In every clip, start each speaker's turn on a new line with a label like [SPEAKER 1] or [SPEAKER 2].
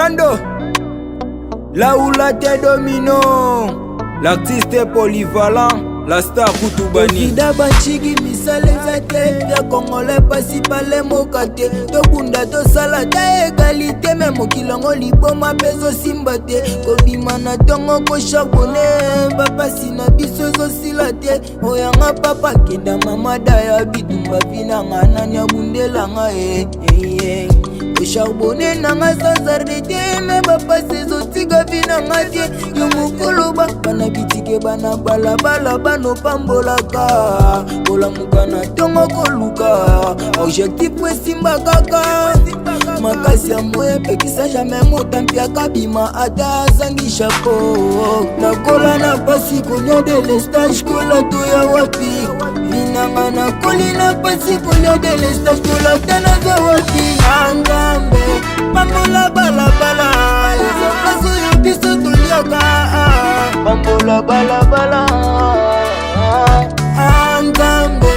[SPEAKER 1] Commando, là où la tête domino, l'artiste polyvalent, la star Kutubani.
[SPEAKER 2] Okida bachigi misale zate, ya Congolais pasi pale mokate. Tobunda tosala ta égalité, mais mokilongo liboma peso simbate. Kobima na tongo ko charbonné, papa sina biso zo silate. Oyanga papa kenda mama daya bitumba vina ngana nya bundela nga Ko charbonné nanga sans arrêter, mais papa sezo tiga vina ngati. Yo mukolo ba bana bitike bana balabala no pambolaka kola mukana tongo koluka objectif wesimba kaka makasi ya moye pekisa jamais motampi akabima ata azangi chapeau nakola na pasi kolia de lestage kola toya wapi vinanga nakoli na pasi kolia de lestage kola tanaza wapi angambe pambola balabala eza kaso ya biso toliaka pambola balabala Angambe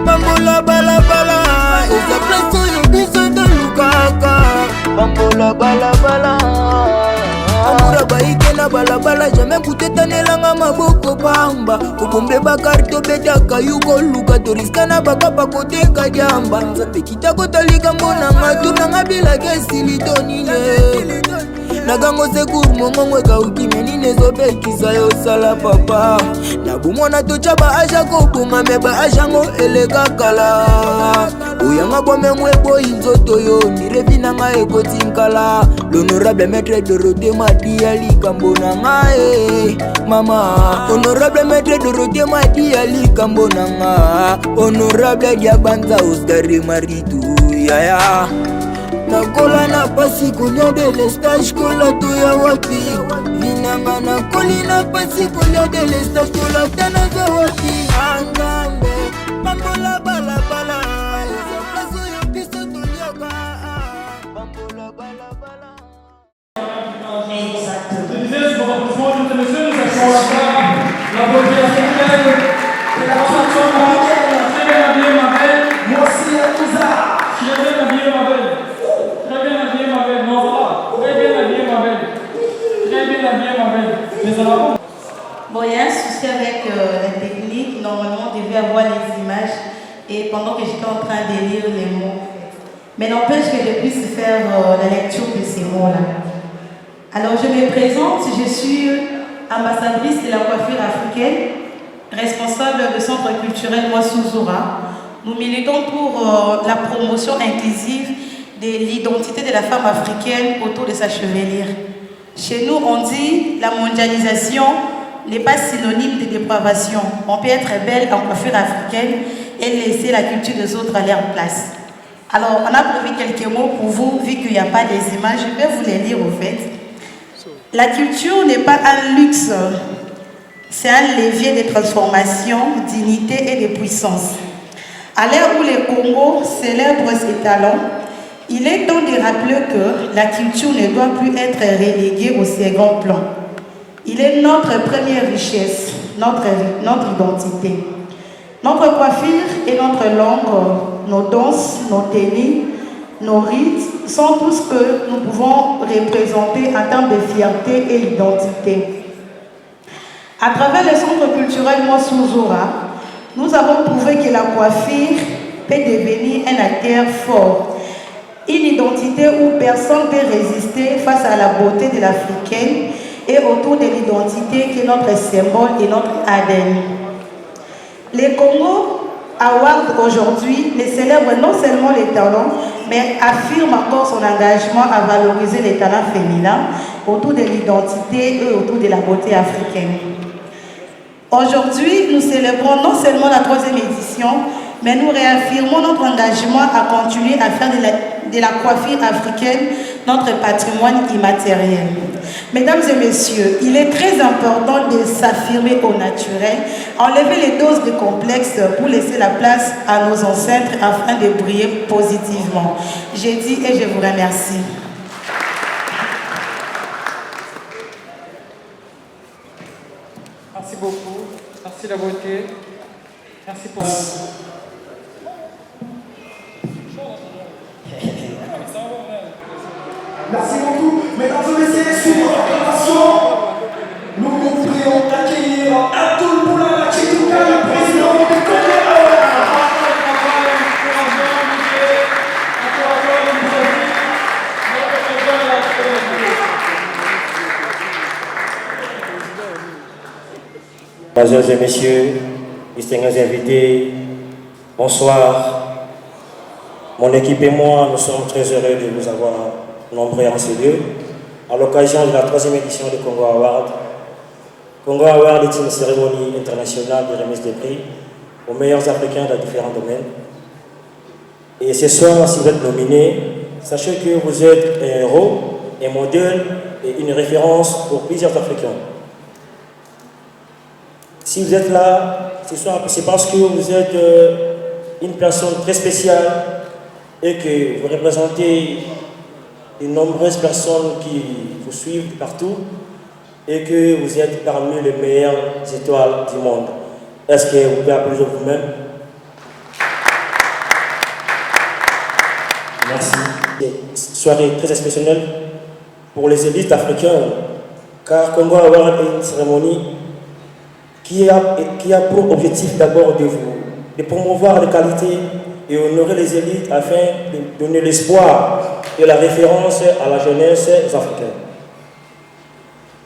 [SPEAKER 2] pambola balabala eza place oyo biso tolukaka pambola balabala amura baike na balabala jamais kutetanelanga maboko pamba kobombe bakarto betaka yuko luka toriska na bakapa koteka jamba nzambe kitako talikambo nanga tunanga bilaka esili tonine nagango secours mongongo ekauki nini ezobekisa yosala papa nabomona tocha baasha kobonga me baashango eleka kala oyanga bomengo eboyi nzoto yo nirevi nanga ekotinkala l'honorable maître Dorothée Madi ya likambo nanga mama honorable maître Dorothée Madi ya likambo nanga honorable Diabanza Oscar Maritu yaya nakola na pasi kolia de lestage kola toya wapi vinanga nakoli na pasi kolia de lestage kola tanaza wapi angambe pambola balabala eza place oyo biso toliaka pambola balabala.
[SPEAKER 3] La beauté africaine, c'est la chanson africaine. Très bien habillée ma belle. Moi aussi à Touza. Très bien habillée ma belle. Très bien habillée ma belle. Non, voilà. Très bien habillée ma belle. Très bien habillée ma belle. Mais ça va pas.
[SPEAKER 4] Bon, il y a un souci avec la technique. Normalement, on devait avoir les images. Et pendant que j'étais en train de lire les mots. Mais n'empêche que je puisse faire la lecture de ces mots-là. Alors, je me présente. Je suis ambassadrice de la coiffure africaine, responsable du centre culturel Moissouzoura. Nous militons pour la promotion inclusive de l'identité de la femme africaine autour de sa chevelure. Chez nous, on dit la mondialisation n'est pas synonyme de dépravation. On peut être belle en coiffure africaine et laisser la culture des autres aller en place. Alors, on a prévu quelques mots pour vous, vu qu'il n'y a pas des images. Je vais vous les lire au fait. La culture n'est pas un luxe, c'est un levier de transformation, d'unité et de puissance. À l'ère où les Congos célèbrent ses talents, il est temps de rappeler que la culture ne doit plus être reléguée au second plan. Il est notre première richesse, notre identité. Notre coiffure et notre langue, nos danses, nos tenues, nos rites sont tout ce que nous pouvons représenter en termes de fierté et d'identité. À travers le centre culturel Moissouzoura, nous avons prouvé que la coiffure peut devenir un acteur fort, une identité où personne ne peut résister face à la beauté de l'Africaine et autour de l'identité qui est notre symbole et notre ADN. Les Congo Award aujourd'hui ne célèbre non seulement les talents, mais affirme encore son engagement à valoriser les talents féminins autour de l'identité et autour de la beauté africaine. Aujourd'hui, nous célébrons non seulement la 3e édition, mais nous réaffirmons notre engagement à continuer à faire de la coiffure africaine notre patrimoine immatériel. Mesdames et messieurs, il est très important de s'affirmer au naturel, enlever les doses de complexes pour laisser la place à nos ancêtres afin de briller positivement. J'ai dit et je vous remercie.
[SPEAKER 3] Merci beaucoup. Merci la beauté. Merci pour...
[SPEAKER 5] Merci beaucoup.
[SPEAKER 2] Mesdames et messieurs, sous vos acclamations, nous vous prions d'accueillir Abdul Boulala Chitouka, le président du Congo.
[SPEAKER 5] Mesdames et messieurs, distingués invités, bonsoir. Mon équipe et moi, nous sommes très heureux de vous avoir nombreux en ce lieu à l'occasion de la 3e édition du Congo Award. Congo Award est une cérémonie internationale de remise des prix aux meilleurs Africains dans différents domaines. Et ce soir, si vous êtes nominé, sachez que vous êtes un héros, un modèle et une référence pour plusieurs Africains. Si vous êtes là ce soir, c'est parce que vous êtes une personne très spéciale et que vous représentez de nombreuses personnes qui vous suivent partout et que vous êtes parmi les meilleures étoiles du monde. Est-ce que vous pouvez applaudir vous-même? Merci. Une soirée très exceptionnelle pour les élites africaines, car Congo Award est une cérémonie qui a pour objectif d'abord de promouvoir les qualités et honorer les élites afin de donner l'espoir et la référence à la jeunesse africaine.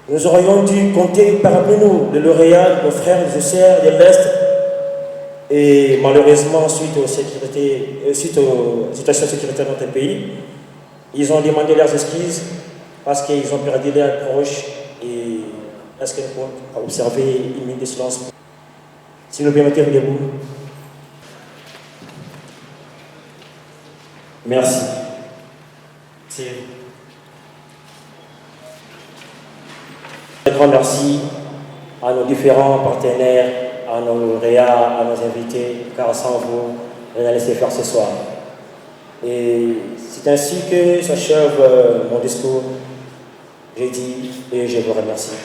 [SPEAKER 5] Nous aurions dû compter parmi nous les lauréats, nos frères, nos sœurs de l'Est, et malheureusement, suite aux situations sécuritaires dans notre pays, ils ont demandé leurs excuses parce qu'ils ont perdu leurs proches. Et est-ce qu'on peut observer une minute de silence? Si vous le permettez, levez-vous. Merci. Un grand merci à nos différents partenaires, à nos lauréats, à nos invités, car sans vous, rien n'allait se faire ce soir. Et c'est ainsi que s'achève mon discours. J'ai dit et je vous remercie.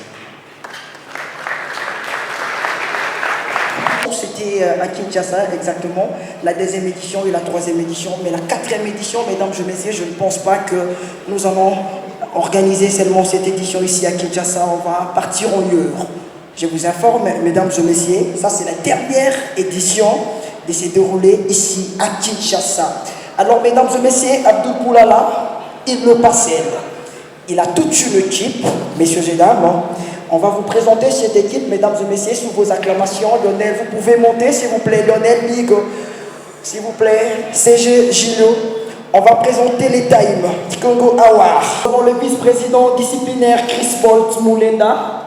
[SPEAKER 6] C'était à Kinshasa, exactement, la 2e édition et la 3e édition, mais la 4e édition, mesdames et messieurs, je ne pense pas que nous allons organiser seulement cette édition ici à Kinshasa, on va partir en Europe. Je vous informe, mesdames et messieurs, ça c'est la dernière édition de se dérouler ici à Kinshasa. Alors, mesdames et messieurs, Abdul Boulala, il me passe. Il a toute une équipe, messieurs et dames. On va vous présenter cette équipe, mesdames et messieurs, sous vos acclamations. Lionel, vous pouvez monter, s'il vous plaît. Lionel, Big, s'il vous plaît. CG, Gilo. On va présenter les times du Congo Award. Nous avons le vice-président disciplinaire Chris Bolt Moulenda.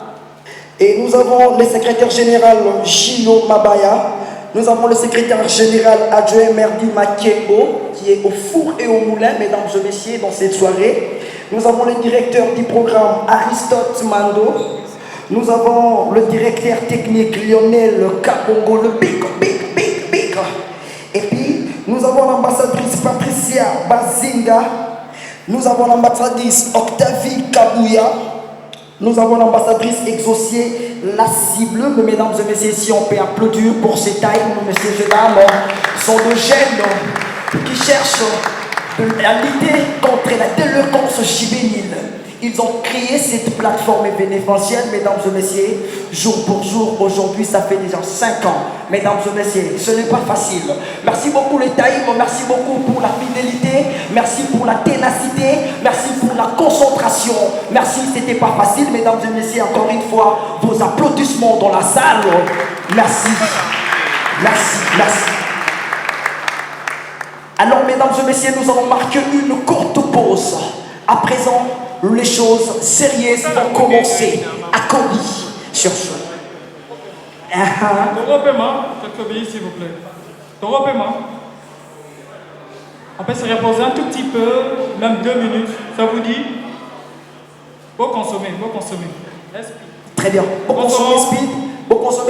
[SPEAKER 6] Et nous avons le secrétaire général Gilo Mabaya. Nous avons le secrétaire général adjoint Merdi Makembo, qui est au four et au moulin, mesdames et messieurs, dans cette soirée. Nous avons le directeur du programme Aristote Mando. Nous avons le directeur technique Lionel Kabongo, le big. Et puis, nous avons l'ambassadrice Patricia Bazinga. Nous avons l'ambassadrice Octavie Kabouya. Nous avons l'ambassadrice Exaucier La Cible. Mais mesdames et messieurs, si on peut applaudir pour ces times, messieurs et dames, sont de jeunes qui cherchent à lutter contre la délinquance juvénile. Ils ont créé cette plateforme événementielle, mesdames et messieurs, jour pour jour. Aujourd'hui, ça fait déjà 5 ans. Mesdames et messieurs, ce n'est pas facile. Merci beaucoup les taïms, merci beaucoup pour la fidélité, merci pour la ténacité, merci pour la concentration. Merci, c'était pas facile, mesdames et messieurs, encore une fois, vos applaudissements dans la salle. Merci. Alors, mesdames et messieurs, nous allons marquer une courte pause. À présent, les choses sérieuses vont commencer. Accompli sur ce.
[SPEAKER 3] Quelques billes, s'il vous plaît. On peut se reposer un tout petit peu, même 2 minutes. Ça vous dit? Faut consommer.
[SPEAKER 6] Très bien. Pour consommer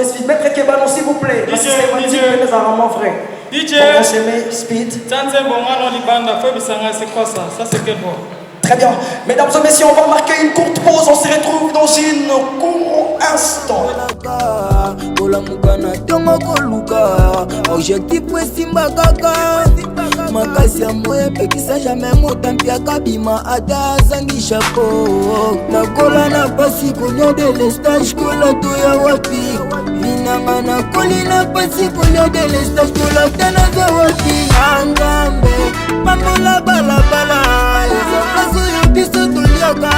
[SPEAKER 6] speed. Maître Kebano, s'il vous plaît. La systématique de les armements frais.
[SPEAKER 3] DJ.
[SPEAKER 6] Pour consommer speed.
[SPEAKER 3] C'est quoi ça? Ça, c'est quel mot?
[SPEAKER 6] Très bien. Mesdames et messieurs, on va marquer une courte pause. On se retrouve dans une court instant.
[SPEAKER 2] kolamuka na ntongo koluka objectif esimba kaka makasi ya moya epekisa jamai motampi akabima ata azangi chapeau nakola na pasi konyo de lestage kola toya wapi linanga nakoli na pasi konyo de lestage kola ta naza wapi angambe bambola balabala eza place oyo biso toliaka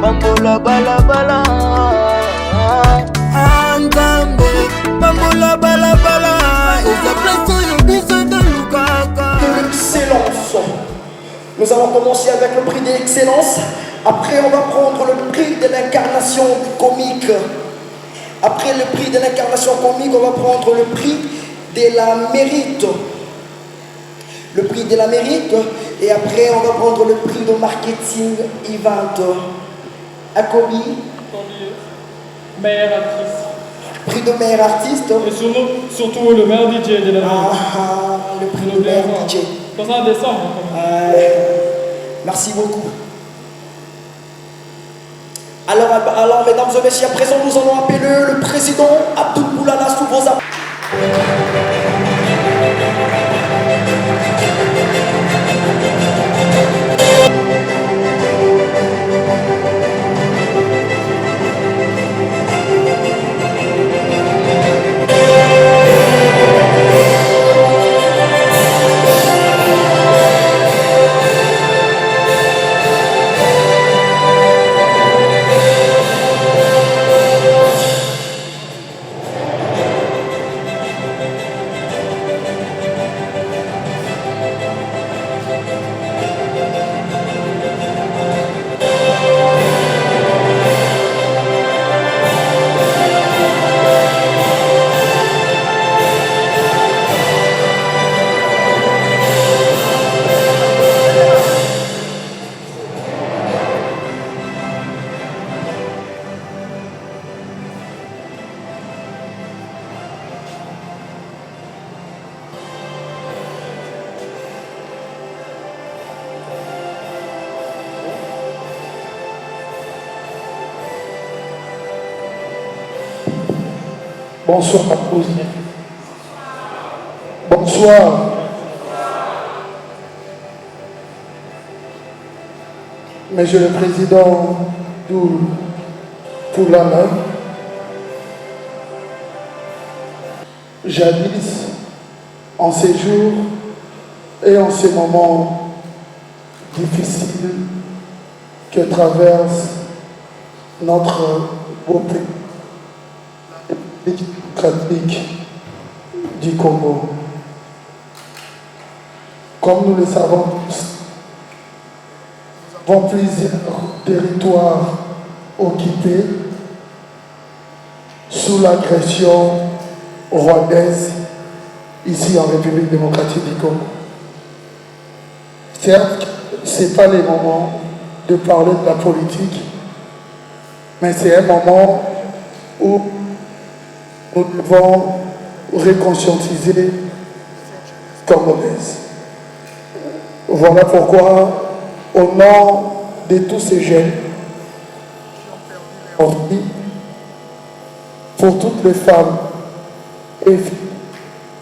[SPEAKER 2] bambola balabala angambe bambola balabala eza place oyo biso tolukaka.
[SPEAKER 6] L'excellence. Nous allons commencer avec le prix de l'excellence. Après, on va prendre le prix de l'incarnation comique. Après le prix de l'incarnation comique, on va prendre le prix de la mérite. Le prix de la mérite. Et après, on va prendre le prix de marketing event. Akobi.
[SPEAKER 3] Meilleure actrice.
[SPEAKER 6] Prix de meilleur artiste.
[SPEAKER 3] Et surtout le meilleur DJ de la vie.
[SPEAKER 6] Le prix de meilleur DJ.
[SPEAKER 3] Comme ça en décembre.
[SPEAKER 6] Merci beaucoup. Alors, mesdames et messieurs, à présent, nous allons appeler le président Abdul Boulala sous vos applaudissements.
[SPEAKER 7] Bonsoir à tous. Bonsoir. Monsieur le Président Boulala, jadis, en ces jours et en ces moments difficiles que traverse notre beau pays, démocratique du Congo. Comme nous le savons tous, nous avons plusieurs territoires occupés sous l'agression rwandaise ici en République démocratique du Congo. Certes, ce n'est pas le moment de parler de la politique, mais c'est un moment où nous devons reconscientiser Congolaises. Voilà pourquoi, au nom de tous ces jeunes, pour toutes les femmes et filles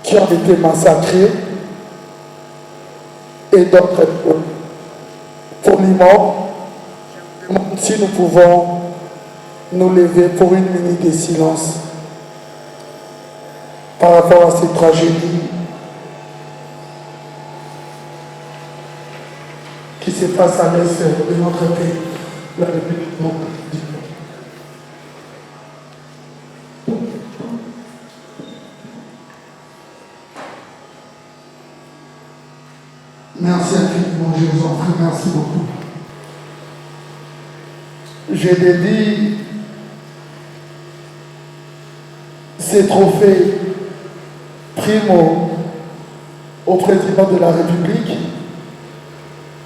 [SPEAKER 7] qui ont été massacrées, et d'autres poliment, si nous pouvons nous lever pour une minute de silence par rapport à ces tragédies qui se passent à l'est de notre pays, la République démocratique. Merci infiniment, je vous en prie, merci beaucoup. Je dédie ces trophées primo au président de la République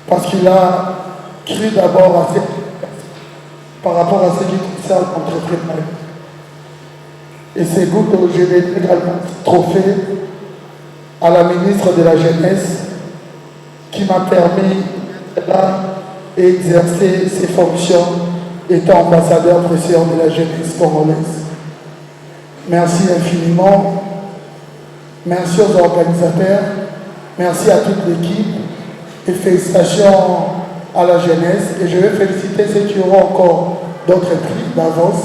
[SPEAKER 7] parce qu'il a cru d'abord à par rapport à ce qui concerne l'entrepreneur. Et c'est vous que je dédie également ce trophée à la ministre de la Jeunesse qui m'a permis d'exercer ses fonctions étant ambassadeur président de la jeunesse congolaise. merci infiniment. Merci aux organisateurs. Merci à toute l'équipe. Et félicitations à la jeunesse. Et je vais féliciter ceux qui auront encore d'autres prix d'avance.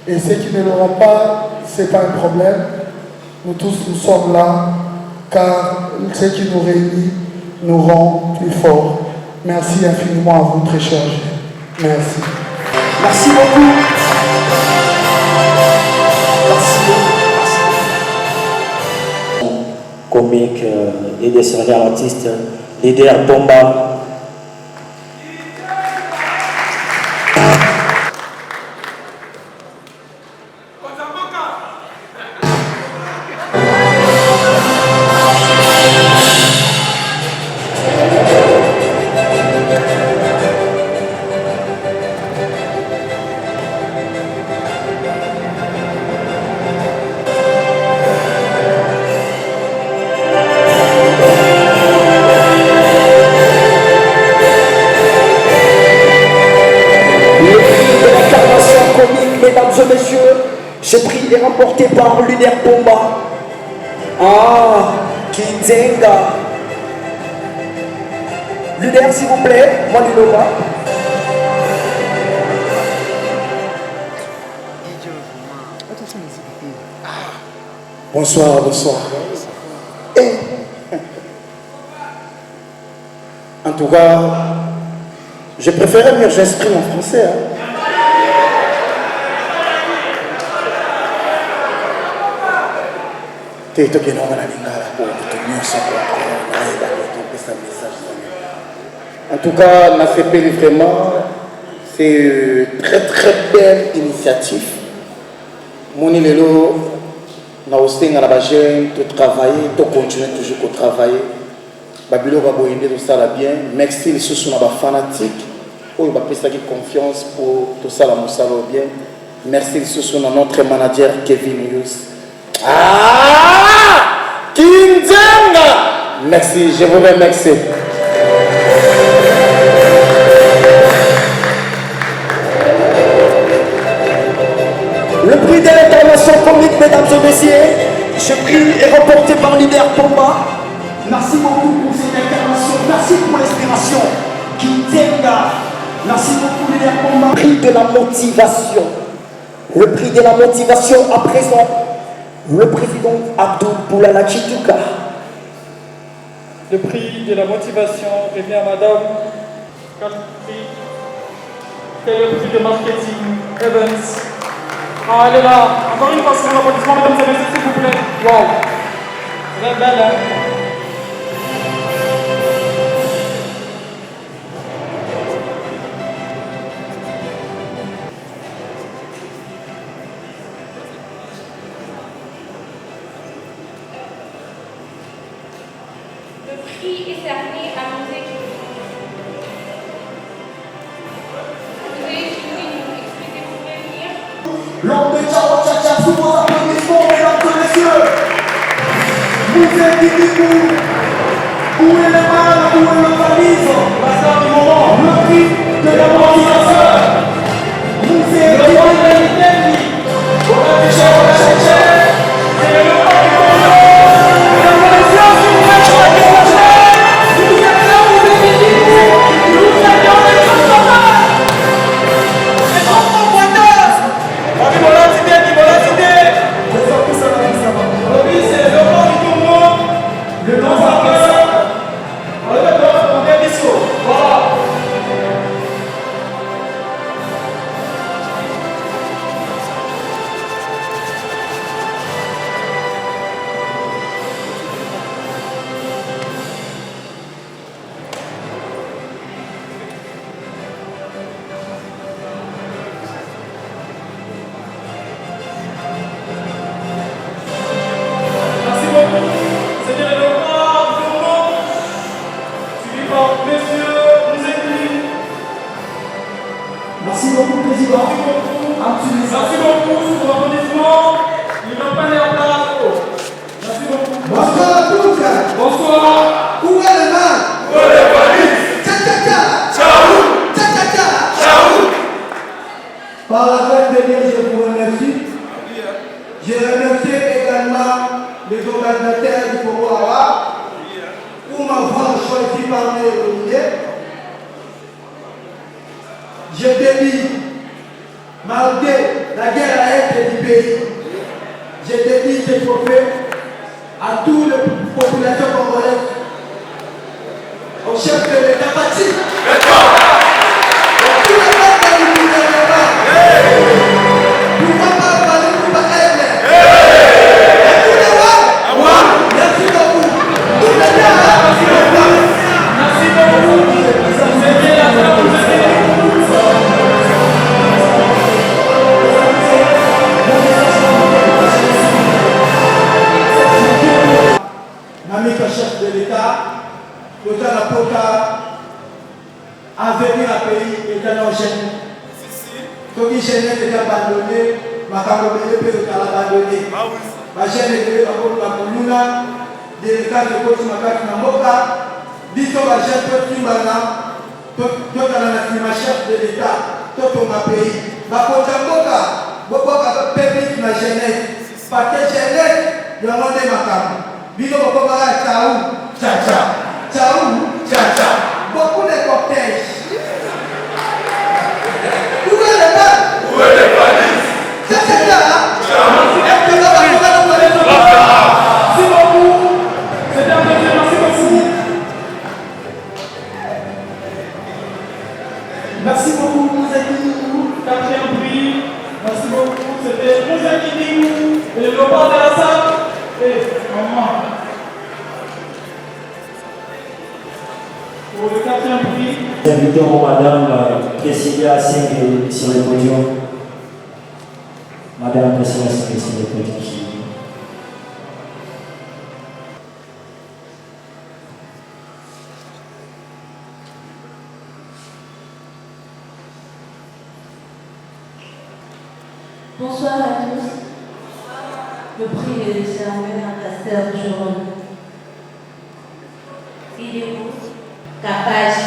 [SPEAKER 7] Et ceux qui ne l'auront pas, ce n'est pas un problème. Nous tous, nous sommes là, car ce qui nous réunit nous rend plus forts. Merci infiniment à vous, très chers jeunes. Merci.
[SPEAKER 6] Merci beaucoup. Merci beaucoup.
[SPEAKER 5] Comique et décerné à l'artiste Leader Pomba.
[SPEAKER 6] Ce prix est remporté par Leader Pomba. Ah, Kinzenga. Leader, s'il vous plaît, Manilova.
[SPEAKER 7] Bonsoir, bonsoir.
[SPEAKER 6] Et, en tout cas, je préférais mieux j'exprime en français. Hein.
[SPEAKER 8] En tout cas, la CP vraiment, c'est une très très belle initiative. Mon élélo, nous aussi dans la jeune, tout travailler, tout continuer toujours à travailler. Babilo va boire tout ça bien. Merci les sous sont fanatiques. Oh, il va payer confiance pour tout ça la moussalo bien. Merci les sous notre manager Kevin Hughes. Ah! Kinzenga! Merci, je vous remercie.
[SPEAKER 6] Le prix de l'intervention comique, mesdames et messieurs, ce prix est remporté par Leader Pomba. Merci beaucoup pour cette intervention, merci pour l'inspiration. Kinzenga, merci beaucoup Leader Pomba. Le prix de la motivation. Le prix de la motivation à présent. Le président Abdou Boulala Chituka.
[SPEAKER 3] Le prix de la motivation revient à Madame Catherine. C'est le prix de marketing Evans. Ah, elle est là. Encore une fois, c'est un applaudissement, mesdames et messieurs, s'il vous plaît. Waouh. Vous êtes belle, hein?
[SPEAKER 9] Le prix est cerné à nos équipes. Vous avez fini, expliquez, vous pouvez venir.
[SPEAKER 6] L'homme de Tchao Tchacha, sous vos applaudissements, mesdames et messieurs. Vous êtes ici où est le mal, où est le valise? Passons du moment. Le prix de la motivation. Vous êtes ici. Merci beaucoup, Président.
[SPEAKER 3] Merci beaucoup pour l'applaudissement. Il va pas aller en place. Merci beaucoup.
[SPEAKER 2] Bonsoir à tous.
[SPEAKER 3] Bonsoir.
[SPEAKER 2] Où est le mal?
[SPEAKER 3] Où est le police?
[SPEAKER 2] Tcha-tcha-tcha.
[SPEAKER 3] Ciao.
[SPEAKER 2] Tcha-tcha-tcha.
[SPEAKER 3] Ciao.
[SPEAKER 2] Par la grâce de Dieu, je vous remercie. Je parmi les dominés. Je dédie, malgré la guerre à être du pays, je dédie ces trophées à toutes les populations congolaises, au chef de l'État parti, à tous les membres du gouvernement, pour pas parler pour pas être, à tous les membres, merci beaucoup, tous les gars, merci beaucoup. Mamika chef de l'État, le temps la POCA a venir à pays et dans nos jeunes. Ceux qui gênent étaient abandonnés, ma camarade peut être abandonné. Ma jeune est la Mouluna, des cas de Côte Makati Namoka, disons la jeune peut Timbana, tout la chef de l'État, tout ton pays. Ma Kotamboka, Boka permis ma jeunesse, parce que jeunesse, il y a un monde de ma camarade. Bino Bokobara, ciao, ciao, ciao, ciao, ciao. Beaucoup de cortèges. Où est le mal? Où est le police? C'est là, hein? Est-ce que là, on va nous donner notre
[SPEAKER 3] Merci beaucoup. C'était un plaisir, merci beaucoup.
[SPEAKER 2] Merci beaucoup, nous accueillons.
[SPEAKER 3] Quatrième prix. Merci beaucoup. C'était Moussa Kidingou et le Léopard de la salle. Et maman. Pour le quatrième prix.
[SPEAKER 5] Invitons Madame Priscilla Singh sur le podium. Madame Priscilla Singh sur le podium.
[SPEAKER 10] Bonsoir à tous. Le prix est décerné à la sœur Jérôme. Il est vous, Capage.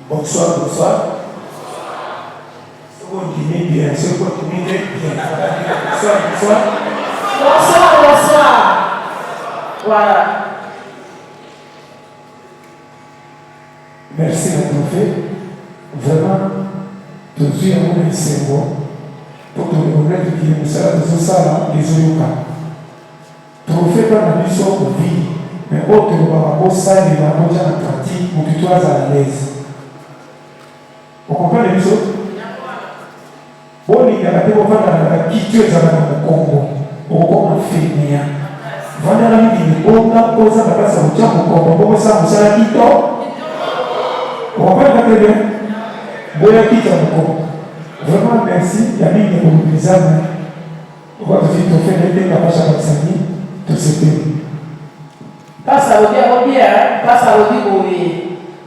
[SPEAKER 11] Bonsoir, bonsoir. On continue bien, c'est continue bien. Bonsoir, bonsoir.
[SPEAKER 12] Bonsoir, bonsoir. Voilà.
[SPEAKER 11] Merci à trophée. Vraiment, tout de suite, on est cerveau. Pour te reconnaître qu'il y a une salle de ça, les Oyoka. Trophée dans la mission pour vie. Mais autre, on va ça, il va manger en pratique pour que tu sois à l'aise. Vous comprenez les autres? Bon, il y a des gens qui sont au Congo, au Congo féminin. Voilà la vie de Congo, on a passé au Congo, on a passé à Quito. Vous comprenez très bien? Bon, il y a Quito au Congo. Vraiment, merci. Il y a mis des mobilisables. On va te dire, tu fais des capables à Bassani, tout ce pays.
[SPEAKER 12] Passe à l'audio, passe à l'audio,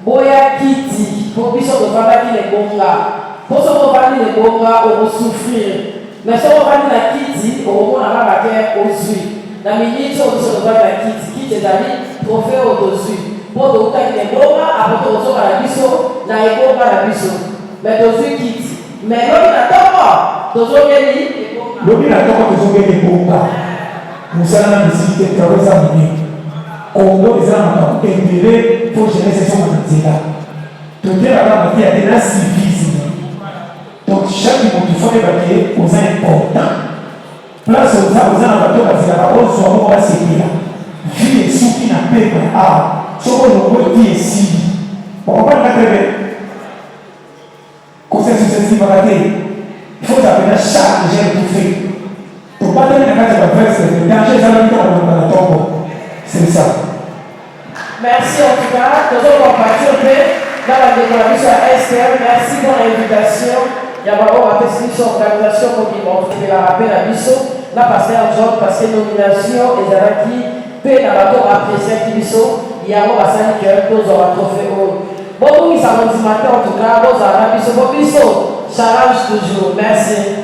[SPEAKER 12] Boya Kiti, pour que nous fassions les bongas. Pour que nous fassions les bongas, on va souffrir. Mais si on va la Kiti, on va la baguette au-dessus. La minute, on va la Kiti, Kiti est allé, trophée au-dessus. Pour que nous fassions les bongas, après on va la biseau, la égo va la biseau. Mais au-dessus, Kiti. Mais l'autre n'attend pas. L'autre n'attend
[SPEAKER 11] pas les bongas. Nous allons visiter le travail à venir. Congo les gens ont intérêt pour gérer ces choses là. Tout est là-bas, il y a des civisme. Donc chaque monde qui fait des papiers, aux important. Place aux gens, aux bateaux, parce qu'il y a pas besoin de voir ces pays là. Vie et sous qui n'a pas de ah, ce qu'on a dit ici. On comprend pas très bien. Conseil successif à la télé. Il faut appeler chaque gère tout fait. Pour pas donner la carte de verse, le danger, ça va dans la tombe. C'est ça.
[SPEAKER 12] Merci en tout cas. Nous allons partir dans la déclaration à Esther. Merci pour l'invitation. Il y a vraiment une organisation pour qui montre la rappel à Bisso. La pasteur John, parce que nomination et Zaraki, paix dans la tour appréciée qui Bisso. Il y a un bassin qui est tous en trophée. Bon, oui, ça va du matin en tout cas. Bon, Zaraki, Bisso, bon, Bisso. Challenge toujours. Merci.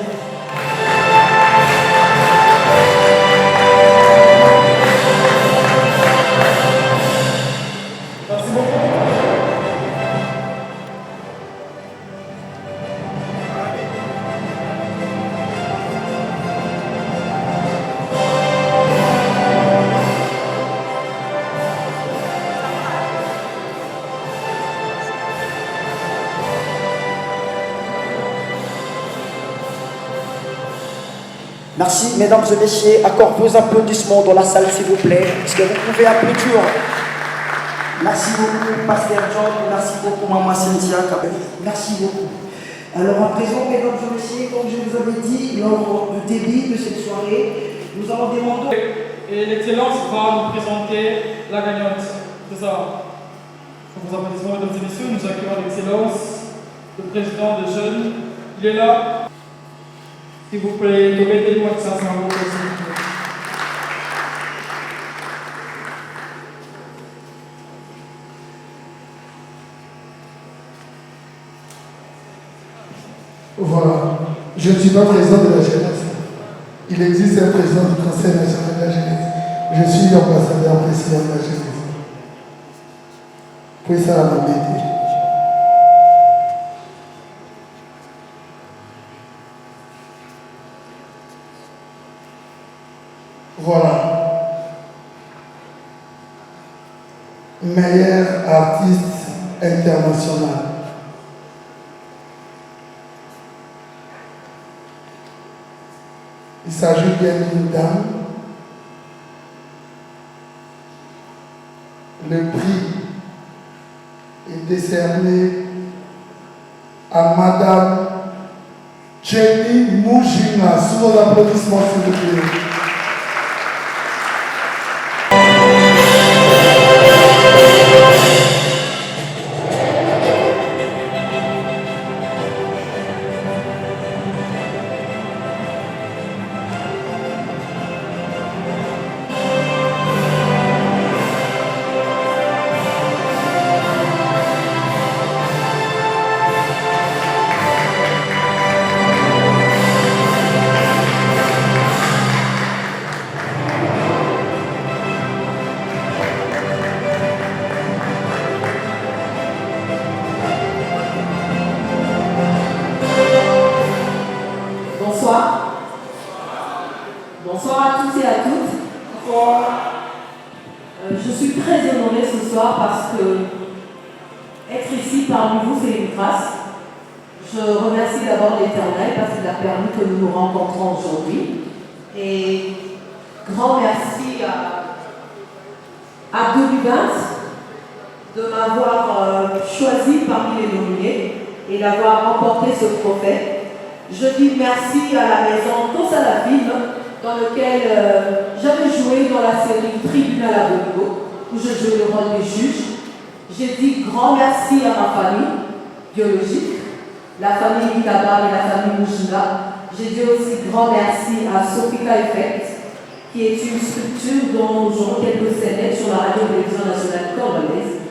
[SPEAKER 6] Merci, mesdames et messieurs. Accorde vos applaudissements dans la salle, s'il vous plaît. Est-ce que vous pouvez applaudir? Merci beaucoup, Pasteur John. Merci beaucoup, Maman Cynthia. Merci beaucoup. Alors, à présent, mesdames et messieurs, comme je vous avais dit lors du début de cette soirée, nous allons demander.
[SPEAKER 3] Et l'Excellence va nous présenter la gagnante. C'est ça. Pour vos applaudissements, mesdames et messieurs, nous accueillons l'Excellence, le président de Jeunes. Il est là. S'il vous plaît, mettez-nous avec ça, c'est un beau possible.
[SPEAKER 7] Voilà. Je ne suis pas président de la jeunesse. Il existe un président du Conseil national de la jeunesse. Je suis ambassadeur président de la jeunesse. Puis ça va m'aider. Voilà. Meilleur artiste international. Il s'agit bien d'une dame. Le prix est décerné à Madame Jenny Moujina. Sous nos applaudissements, s'il vous plaît.
[SPEAKER 10] Je suis très honorée ce soir parce que être ici parmi vous, c'est une grâce. Je remercie d'abord l'Éternel parce qu'il a permis que nous nous rencontrons aujourd'hui. Et grand merci à Demi-Vance de m'avoir choisi parmi les nominés et d'avoir remporté ce trophée. Je dis merci à la maison Tous à la Ville, dans lequel j'avais joué dans la série Tribunal à Bogo, où je jouais le rôle des juges. J'ai dit grand merci à ma famille biologique, la famille Mitaba et la famille Moujina. J'ai dit aussi grand merci à Sophika Effect, qui est une structure dont nous jouons quelques scénettes sur la radio-télévision nationale congolaise.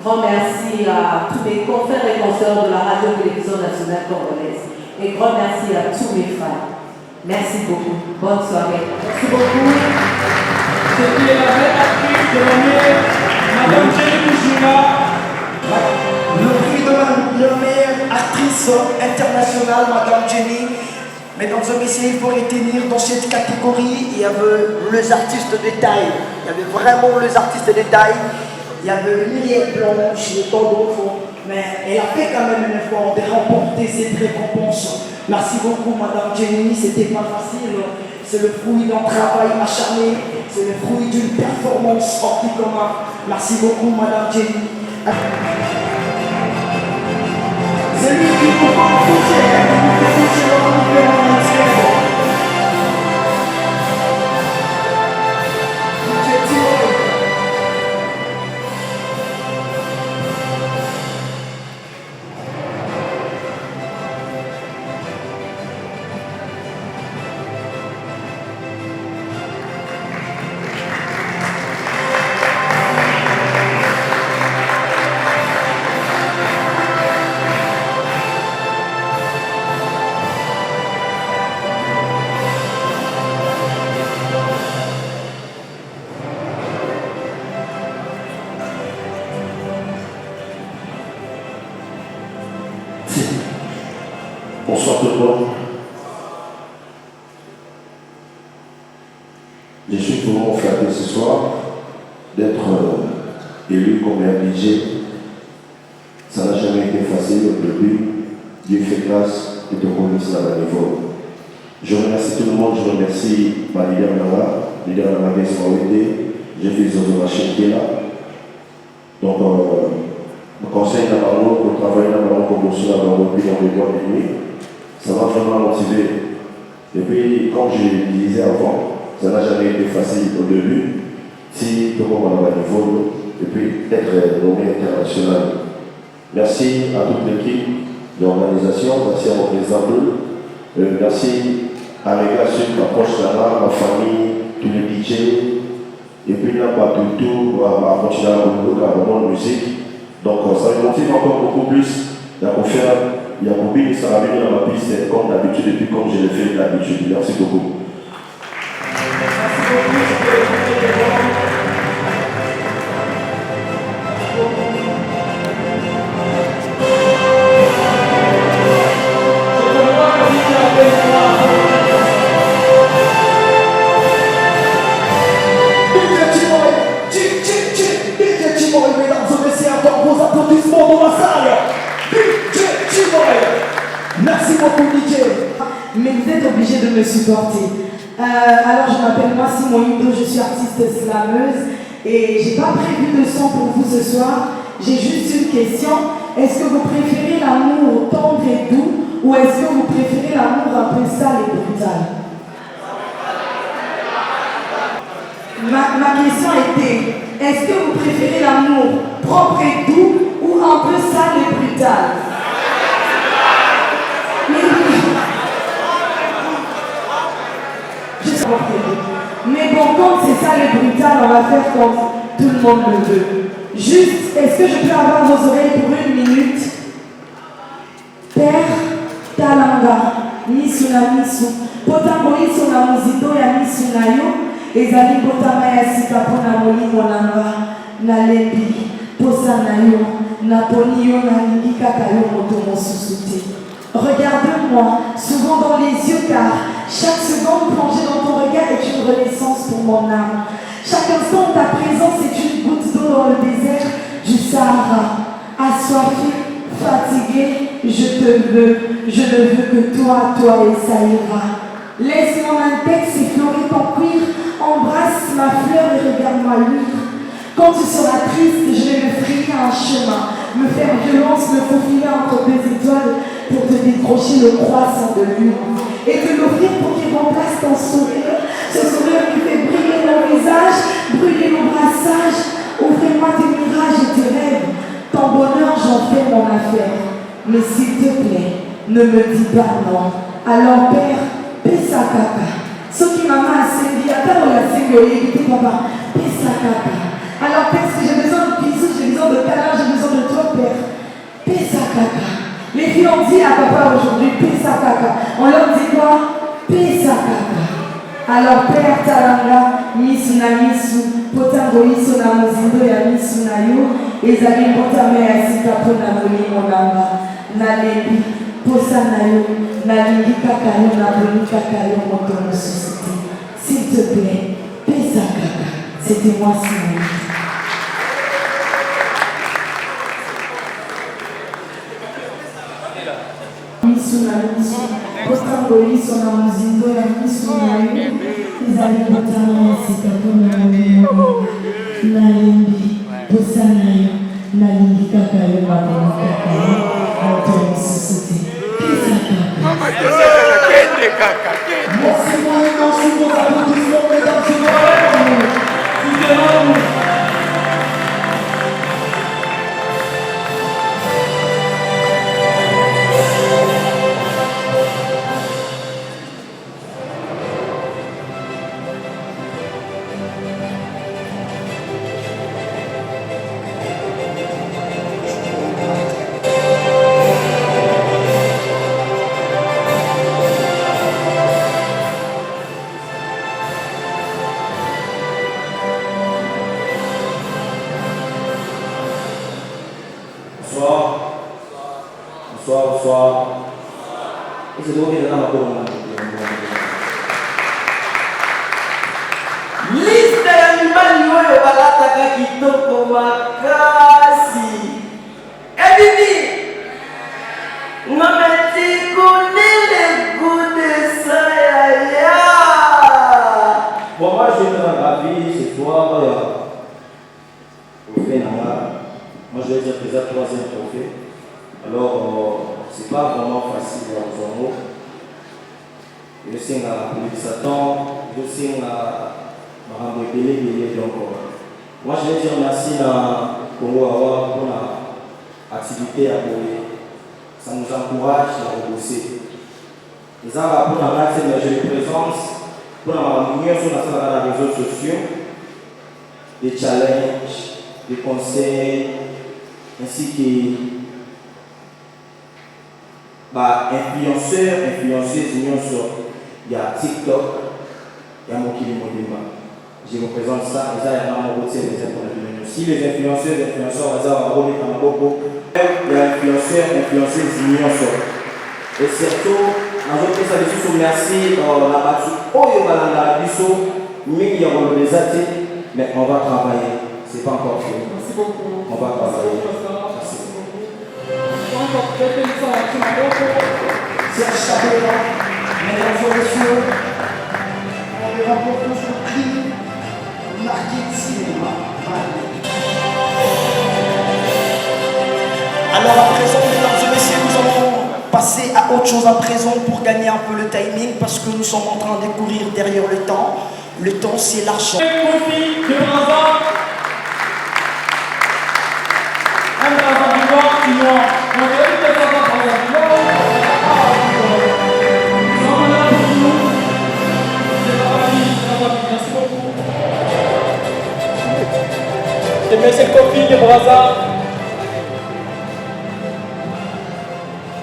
[SPEAKER 10] Grand merci à tous mes confrères et consoeurs de la radio-télévision nationale congolaise. Et grand merci à tous mes fans. Merci beaucoup. Bonne soirée. Merci beaucoup.
[SPEAKER 3] C'était la belle actrice de l'année, Madame Jenny Moujina.
[SPEAKER 6] Le prix de la meilleure actrice internationale, Madame Jenny. Mesdames et messieurs, il faut retenir dans cette catégorie, il y avait les artistes de taille. Il y avait vraiment les artistes de taille. Il y avait Myriel Blanche et tant d'autres. Mais elle a fait quand même un effort de remporter cette récompense. Merci beaucoup, Madame Jenny. C'était pas facile. C'est le fruit d'un travail acharné. C'est le fruit d'une performance hors du commun. Merci beaucoup, Madame Jenny. C'est lui qui vous rend toucher.
[SPEAKER 13] Bonsoir tout le monde. Je suis vraiment flatté ce soir d'être élu comme un DJ. Ça n'a jamais été facile au début. Dieu fait grâce et te remercie à la niveau. Je remercie tout le monde, je remercie ma leader Nara, leader Nara Guest-Mawete, j'ai fait Zozo Machine qui est là. Donc, le conseil d'Amaro pour travailler d'Amaro comme aussi d'Amaro depuis dans les mois de nuit, ça m'a vraiment motivé. Et puis, comme je disais avant, ça n'a jamais été facile au début. Si tout le monde a un niveau, et puis être nommé international. Merci à toute l'équipe d'organisation, merci à mon président Bleu, merci à mes gars sur ma proche là, ma famille, tous les DJ, et puis là, pas tout, on va continuer à la musique. Donc ça me motive encore beaucoup plus. Il y a Yacoubi, ça va venir dans ma piste comme d'habitude, et puis comme je l'ai fait d'habitude. Merci beaucoup.
[SPEAKER 12] Merci beaucoup DJ. Mais vous êtes obligé de me supporter. Alors je m'appelle moi Simon Indo, je suis artiste slameuse et j'ai pas prévu de son pour vous ce soir. J'ai juste une question. Est-ce que vous préférez l'amour tendre et doux ou est-ce que vous préférez l'amour un peu sale et brutal? Ma question était, est-ce que vous préférez l'amour propre et doux ou un peu sale et brutal? Mais bon, comme c'est ça le brutal, on va faire comme tout le monde le veut. Juste, est-ce que je peux avoir vos oreilles pour une minute? Père Talanga, Misuna Misu, Potamboïso na Muzito ya Misunayo, Ezali Potama ya Sikapona Molimo Nanga, Nalembi, Posanayo, Naponiyo Nalingika Kayo Motomo Susute. Regarde-moi, souvent dans les yeux, car chaque seconde plongée dans ton regard est une renaissance pour mon âme. Chaque instant, ta présence est une goutte d'eau dans le désert du Sahara. Assoiffé, fatigué, je te veux, je ne veux que toi et ça ira. Laisse mon index effleurer ton cuir, embrasse ma fleur et regarde-moi luire. Quand tu seras triste, je vais me frayer un chemin, me faire violence, me faufiler entre deux étoiles pour te décrocher le croissant de lune et te l'offrir pour qu'il remplace ton sourire, ce sourire qui fait briller mon visage, brûler mon brassage. Ouvre-moi tes mirages et tes rêves, ton bonheur j'en fais mon affaire. Mais s'il te plaît, ne me dis pas non. Alors père, pesa kaka. Ce qui m'a assemblé, attends la sécurité, papa, pesa kaka. Alors père, si j'ai besoin de bisous, j'ai besoin de câlins, j'ai besoin de toi père, pesa kaka. Les filles ont dit à papa aujourd'hui, pesa kaka. On leur dit quoi? Pesa kaka. Alors père Talanga, Misuna Misu, Potangoïso na Muzindo ya Misunayo, Ezali Potame ya Sikapona Molimo Nanga, Nalebi, Posanayo, Nalingika Kayo, Nabolika Kayo, Motomo Susite. S'il te plaît, pesa kaka. C'était moi, Simon. Misuna Misu, Potangoïso na Muzindo ya Misunayo, Ezali Potame ya Sikapona Molimo Nanga, Nalembi, Posanayo, Nalingika Kayo, Nabolika Kayo, Motomo Susite. Pesa kaka. Merci pour vos applaudissements, mesdames et messieurs.
[SPEAKER 5] c'est donc qu'il y a un rapport.
[SPEAKER 2] Liste d'animaux oyo balataka kitoko makasi. Ebibi, ngometi kunile gude sayaya.
[SPEAKER 5] Bon, moi je vais ravi ce soir trophée Nanga. Moi je vais dire que c'est le troisième trophée. Alors c'est pas vraiment facile à Zongo. Je sais à Satan, je sais à Marambo Délé. Donc moi je vais dire merci à Congo Awa pour l'activité à Boé. Ça nous encourage à bosser. Les gens pour la masse, mais je les présente pour la réunion sur les réseaux sociaux, des challenges, des conseils, ainsi que influenceurs, influenceuses, il y a TikTok, il y a Mokili Modima. Je vous présente ça, et ça, il y a un si les influenceurs, il y a influenceurs, influenceuses, et surtout, en fait, ça veut dire merci la battue. Oh, il y a la biso, mais il y a des athées, mais on va travailler. C'est pas encore fait.
[SPEAKER 3] Merci beaucoup.
[SPEAKER 5] On va travailler.
[SPEAKER 3] Merci beaucoup. Encore peut-être une fois, tu m'as beaucoup.
[SPEAKER 6] Serge Tabela, mesdames et messieurs, on les remporte aujourd'hui, Marquette Cinéma. Alors à présent, mesdames et messieurs, nous allons passer à autre chose à présent pour gagner un peu le timing parce que nous sommes en train de courir derrière le temps. Le temps, c'est l'argent.
[SPEAKER 3] Kofi de Braza. Un Braza vivant, vivant. On va éviter de faire un Braza vivant. Nous sommes là pour nous. C'est la famille, merci beaucoup. Et merci Kofi de Braza.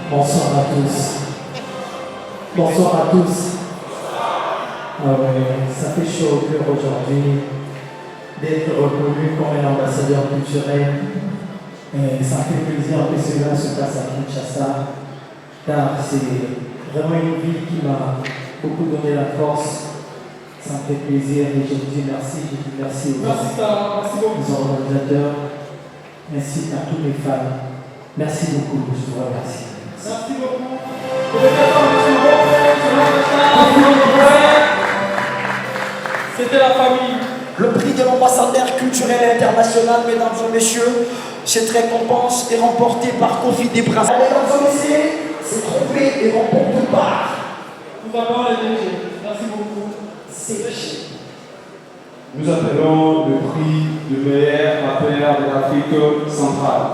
[SPEAKER 11] Bonsoir à tous. Bonsoir à tous. Ah ouais, ça fait chaud au cœur aujourd'hui d'être reconnu comme un ambassadeur culturel. Et ça fait plaisir que cela se passe à Kinshasa, car c'est vraiment une ville qui m'a beaucoup donné la force. Ça me fait plaisir et je vous dis merci. Je dis merci aux organisateurs, ainsi qu'à tous mes fans. Merci beaucoup, je vous remercie.
[SPEAKER 3] Merci beaucoup. C'était la famille.
[SPEAKER 6] Le prix de l'ambassadeur culturel international, mesdames et messieurs, cette récompense est remportée par Kofi de Braza. Mesdames et messieurs, ce trophée est remporté par.
[SPEAKER 3] Nous avons les DG. Merci beaucoup.
[SPEAKER 6] C'est le chien.
[SPEAKER 14] Nous appelons le prix de meilleur rappeur de l'Afrique centrale.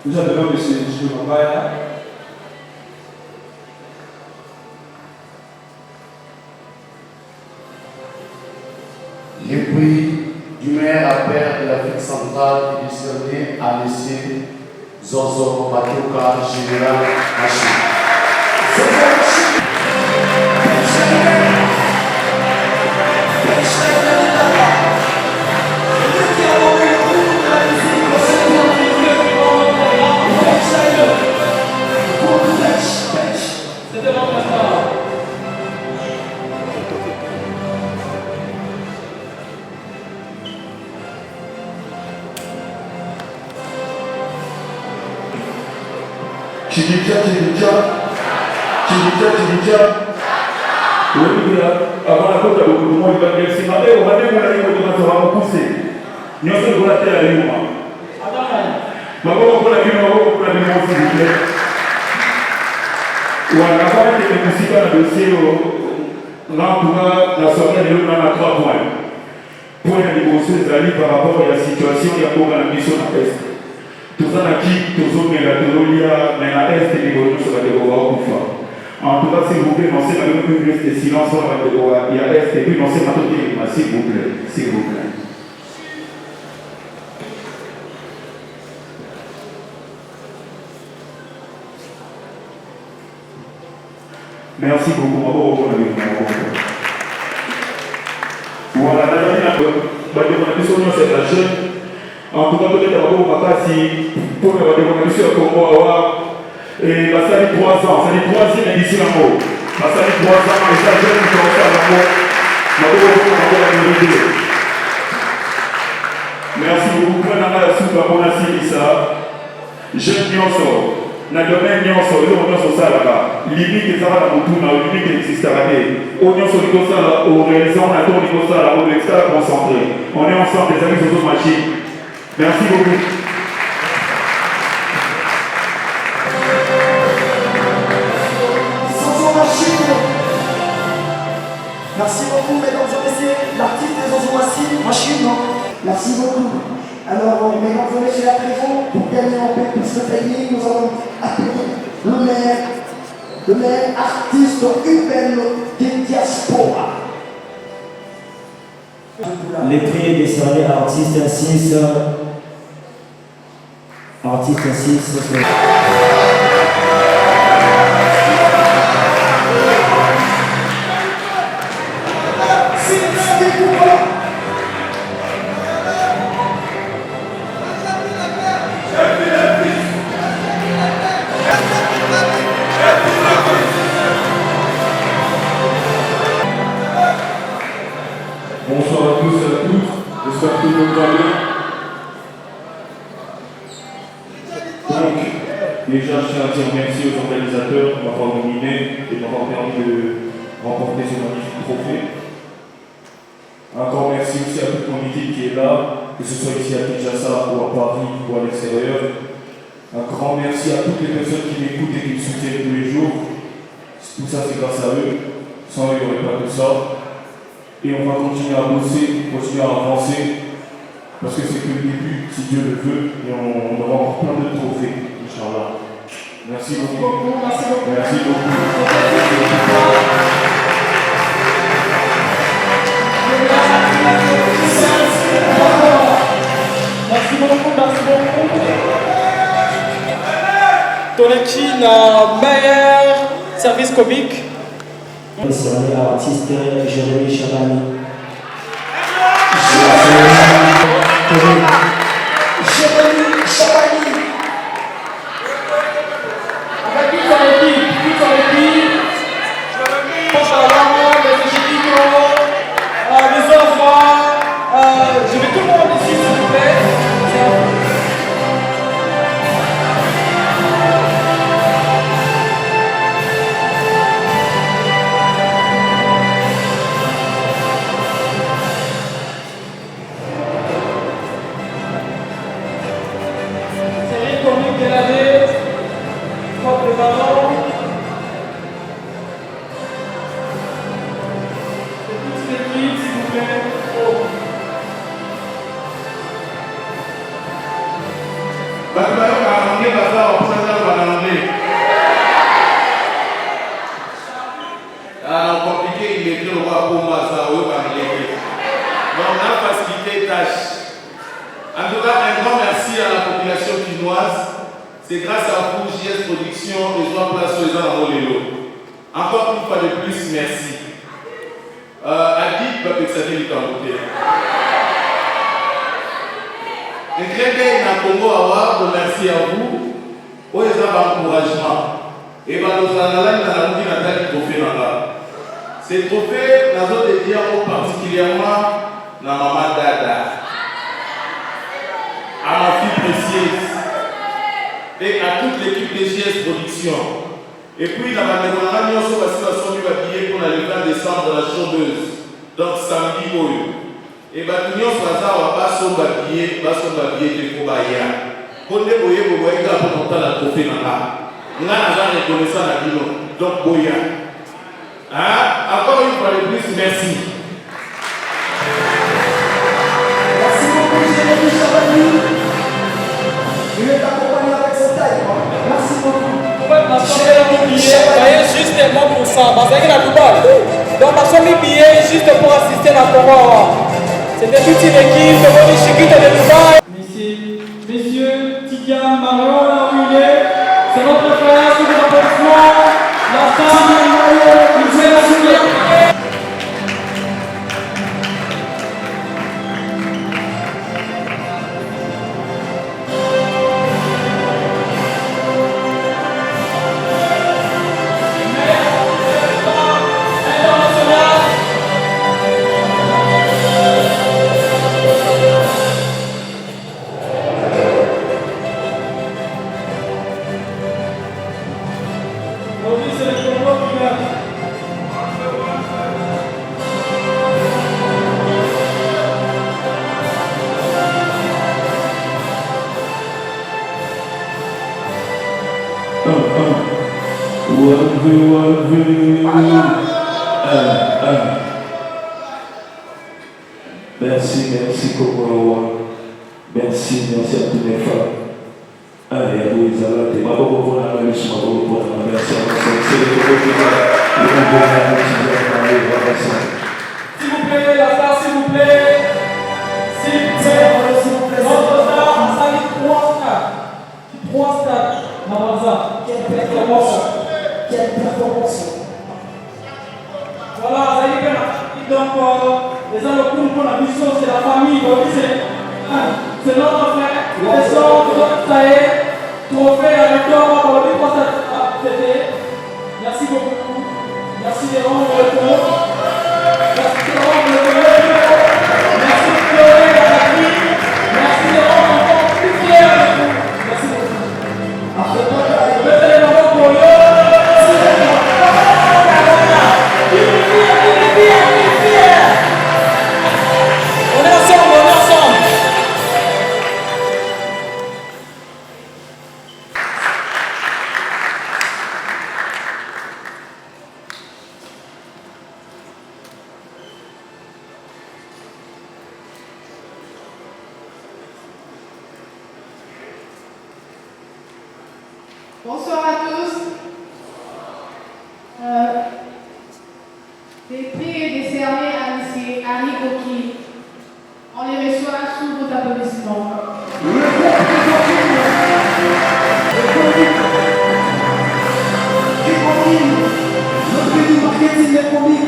[SPEAKER 14] Nous appelons M. Jules Mambaya.
[SPEAKER 15] Le prix du meilleur rappeur de l'Afrique centrale est décerné à M. Zozo Makoka, général Hachi.
[SPEAKER 3] C'était mon pasteur.
[SPEAKER 14] Chidija. Oui, avant la côte, beaucoup de monde va dire c'est matin, on va dire qu'on a dit qu'on va pousser. Nous sommes pour la terre à l'humain. Mais bon, on a dit s'il vous plaît. Ou à la fin, il y a des musiques dans le dossier, l'emploi, la soirée de l'homme à 3 points. Point de négocier par rapport à la situation qui a pour la mission à l'Est. Tout ça, qui, tout ça, mais la théorie, mais la Est, et les bonus sur la découverte pour faire. En tout cas, s'il vous plaît, lancez la même minute de silence sur la découverte. Il y a Est, et puis lancez ma tête, s'il vous plaît. S'il vous plaît. Merci beaucoup. Voilà, la démonstration c'est la jeune. En tout cas, peut-être que si pour la démonstration Congo, Et bah, ça fait 3 ans, c'est la 3e édition en haut. Bah, ça fait 3 ans, et ça jeune qui commence à l'amour. Merci beaucoup. Prenez la soupe à mon assis. Jeune nyonso. Na domaine nyonso, le nyonso ça là-bas. Limite ça va dans tout, na limite existera pas. Au nyonso du ça au réalisant, na tour du ça là, au extra concentré. On est ensemble des amis sur machine. Merci beaucoup.
[SPEAKER 6] Merci beaucoup, mesdames et messieurs, l'artiste des Zozo Machine. Merci beaucoup. Alors, mesdames et messieurs, à présent, pour gagner en paix pour ce pays, nous allons appeler le maire artiste urbain des diasporas.
[SPEAKER 5] Les prix décernés à artiste 6. Artiste 6.
[SPEAKER 14] Bonsoir à tous et à toutes, j'espère que tout le monde va bien. Donc, déjà, je tiens à dire merci aux organisateurs de m'avoir nominé et de m'avoir permis de remporter ce magnifique trophée. Un grand merci aussi à toute mon équipe qui est là, que ce soit ici à Kinshasa ou à Paris ou à l'extérieur. Un grand merci à toutes les personnes qui m'écoutent et qui me soutiennent tous les jours. Tout ça, c'est grâce à eux. Sans eux, il n'y aurait pas tout ça. Et on va continuer à bosser, continuer à avancer, parce que c'est que le début, si Dieu le veut, et on aura encore plein de trophées, Inch'Allah. Merci beaucoup. Merci beaucoup. Merci beaucoup.
[SPEAKER 3] Merci beaucoup, merci beaucoup. Tolechi, la meilleure service comique.
[SPEAKER 5] Décerné à l'artiste Jérémy Chabani.
[SPEAKER 6] Jérémy Chabani.
[SPEAKER 3] Avec toute son équipe, Pochalama, les Égyptiens, les enfants, je vais tout le monde ici, s'il vous plaît. Comique de l'année, porte le ballon. Et toute l'équipe, s'il vous plaît. Oh.
[SPEAKER 15] Compliqué, il est le roi pour moi, ça, oui, donc on a facilité les tâches. En tout cas, un grand merci à la population chinoise. C'est grâce à vous, JS Production et Jean Place les Molelo. Encore une fois de plus, merci. Adi Bapexade Likambote. Un très bien Congo Awa, merci à vous. Pour les encouragements. Et bien, nous allons aller dans trophée là. Ces trophées, nous allons dire particulièrement à Maman Dada, à ma fille précieuse et à toute l'équipe de JS Production. Et puis, dans la maison, nous avons habillé pour le 20 décembre la chômeuse. Donc, samedi, et bien, nous avons habillé de Kobaya. Pour les boyer, vous voyez que pour monter la trophée là. Nous avons reconnaissance à Dino. Donc, Boya. Encore une fois de plus, merci.
[SPEAKER 6] Merci beaucoup, Jérémy Chabani. Il est accompagné avec son taille. Merci beaucoup.
[SPEAKER 3] Voyez juste un mot pour ça. Parce qu'il a Dubaï. Donc, on a mis billet juste pour assister à la Congo. C'était toute une équipe de Dubaï. Messieurs, Tidiane, Marion, là où il est, c'est notre frère, sous les applaudissements. La femme, il fait la soulière.
[SPEAKER 11] Merci Kokoroa. Merci à toutes les femmes. Allez, à vous, Isabelle, et ma bonne bonne analyse, ma bonne bonne analyse.
[SPEAKER 3] S'il vous plaît, la star, s'il vous plaît. S'il vous plaît. Notre star, ça dit 3 stars. 3 stars. Mamanza. Quelle performance. Voilà, ça dit que donc, les hommes pour la mission, c'est la famille. C'est notre frère. Les hommes, ça y est. Trophée avec toi, on va pour cette fête. Merci beaucoup. Merci de rendre le compte. Merci de rendre le compte. Merci de pleurer dans la vie. Merci de rendre encore plus fier de vous. Merci beaucoup. Mettez les mamans pour eux. On est ensemble, on est ensemble.
[SPEAKER 9] Bonsoir à tous. Les prix est décerné à M. Harry Goki. On les reçoit sous vos applaudissements.
[SPEAKER 2] Le prix du marketing est public.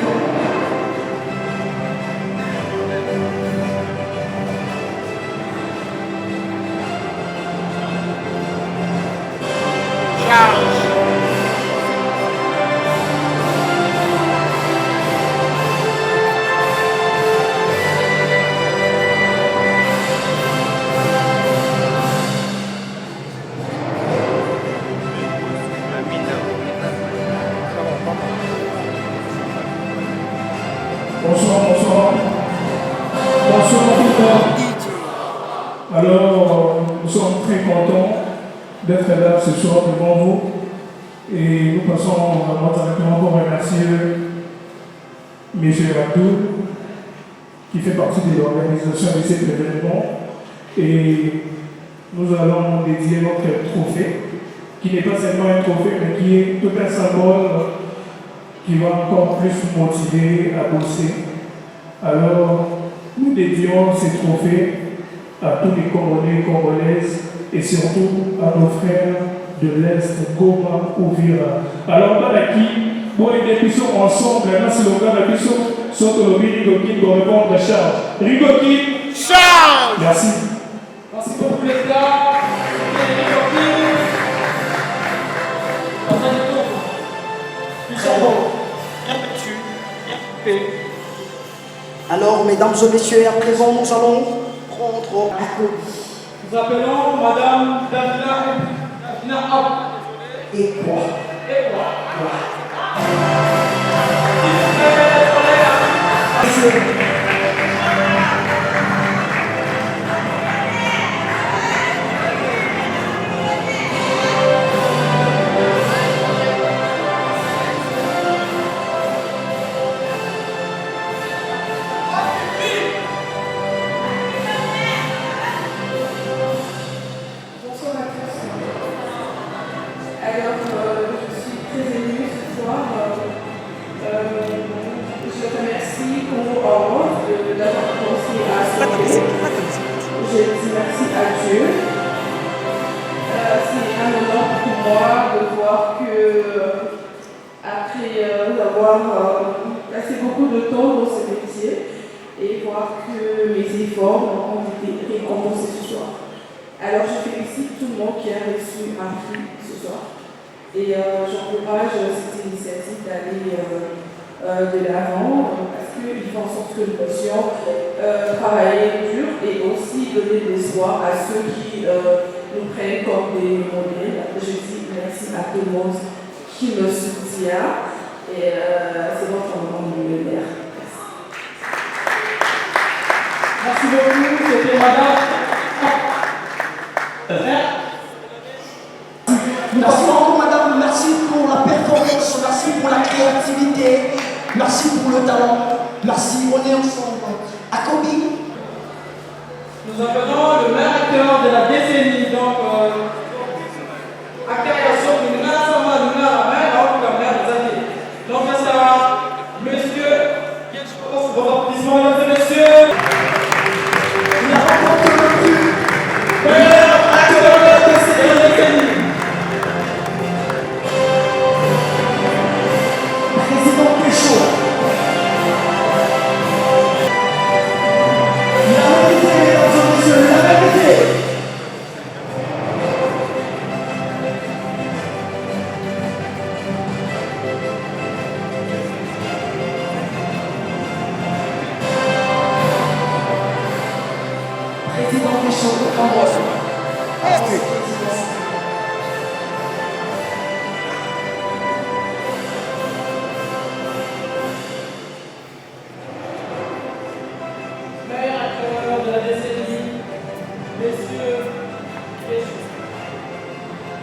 [SPEAKER 11] Bonsoir tout le monde. Alors, nous sommes très contents d'être là ce soir devant vous et nous passons vraiment directement pour remercier M. Abdou qui fait partie de l'organisation de cet événement et nous allons dédier notre trophée qui n'est pas seulement un trophée mais qui est tout un symbole qui va encore plus nous motiver à bosser. Alors, nous dédions ces trophées à tous les Congolais, Congolaises et surtout à nos frères de l'Est, Goma, Ouvira. Alors, dans la qui, pour aider les puissants ensemble, là, c'est le gars de la puissance, sauf que le Rigoki doit répondre à charge. Rigoki, charge! Merci.
[SPEAKER 3] Merci beaucoup les gars.
[SPEAKER 6] Alors, mesdames et messieurs, à présent, nous allons prendre
[SPEAKER 3] Nous appelons Madame Davina Ab.
[SPEAKER 6] Et quoi?
[SPEAKER 10] Bonsoir à tous. Alors, je suis très émue ce soir. Je remercie pour ordre d'avoir pensé à ce projet. Je dis merci à Dieu. C'est un honneur pour moi de voir que, après avoir passé beaucoup de temps dans ce métier, et voir que mes efforts ont été récompensés ce soir. Alors je félicite tout le monde qui a reçu un prix ce soir. Et j'encourage cette initiative d'aller de l'avant parce qu'ils font en sorte que nous puissions travailler dur et aussi donner de l'espoir à ceux qui nous prennent comme des modèles. Je dis merci à tout le monde qui me soutient et c'est votre moment millionnaire.
[SPEAKER 3] Merci beaucoup, c'était Madame.
[SPEAKER 6] Merci beaucoup, madame. Merci pour la performance. promotion, merci pour la créativité, merci pour le talent, merci, on est ensemble. Akobi.
[SPEAKER 3] Nous appelons le meilleur acteur de la décennie, donc acteur de nous avons la meilleure des années. Donc ça sera monsieur, vos applaudissements, mesdames et messieurs. Il a remporté le prix meilleur acteur de la décennie.
[SPEAKER 6] Président Péchaud.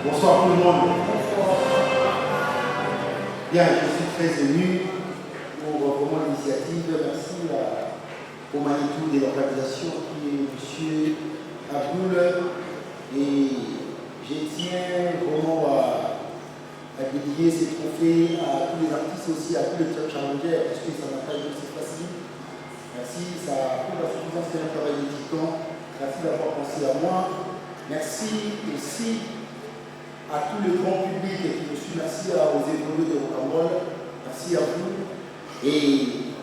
[SPEAKER 8] Bonsoir tout le monde. Bien, je suis très ému pour vraiment l'initiative. Merci au Manitou de l'organisation qui est M. Abdoul. Et je tiens vraiment à dédier ces trophées à tous les artistes aussi, à tous les challengers, parce que ça n'a pas été aussi facile. Merci, ça pour la suffisance de travail des titans. Merci d'avoir pensé à moi. Merci aussi à tout le grand public qui me suit. Merci aux évolués de Rocambole. Merci à vous. Et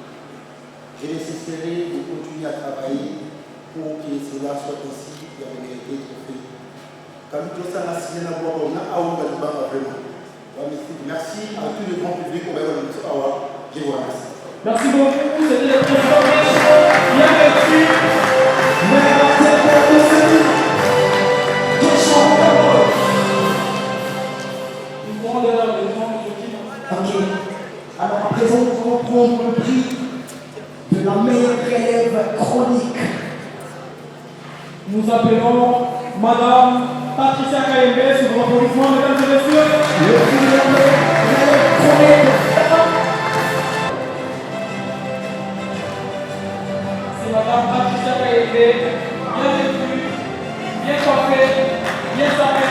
[SPEAKER 8] je nécessiterai de continuer à travailler pour que cela soit aussi la vérité trophée. Quand nous sommes à signer la voix, on a vraiment. Merci à tout le grand public pour avoir le awa. Je vous remercie.
[SPEAKER 3] Merci beaucoup, c'était le président bien reçu.
[SPEAKER 6] Ok. Alors à présent, nous allons prendre le prix de la meilleure élève chronique.
[SPEAKER 3] Nous appelons Madame Patricia Kayembe sur votre applaudissement, mesdames et messieurs.
[SPEAKER 6] Le prix de la meilleure élève chronique.
[SPEAKER 3] C'est Madame Patricia Kayembe, bien vêtue, bien coiffée, bien sapée.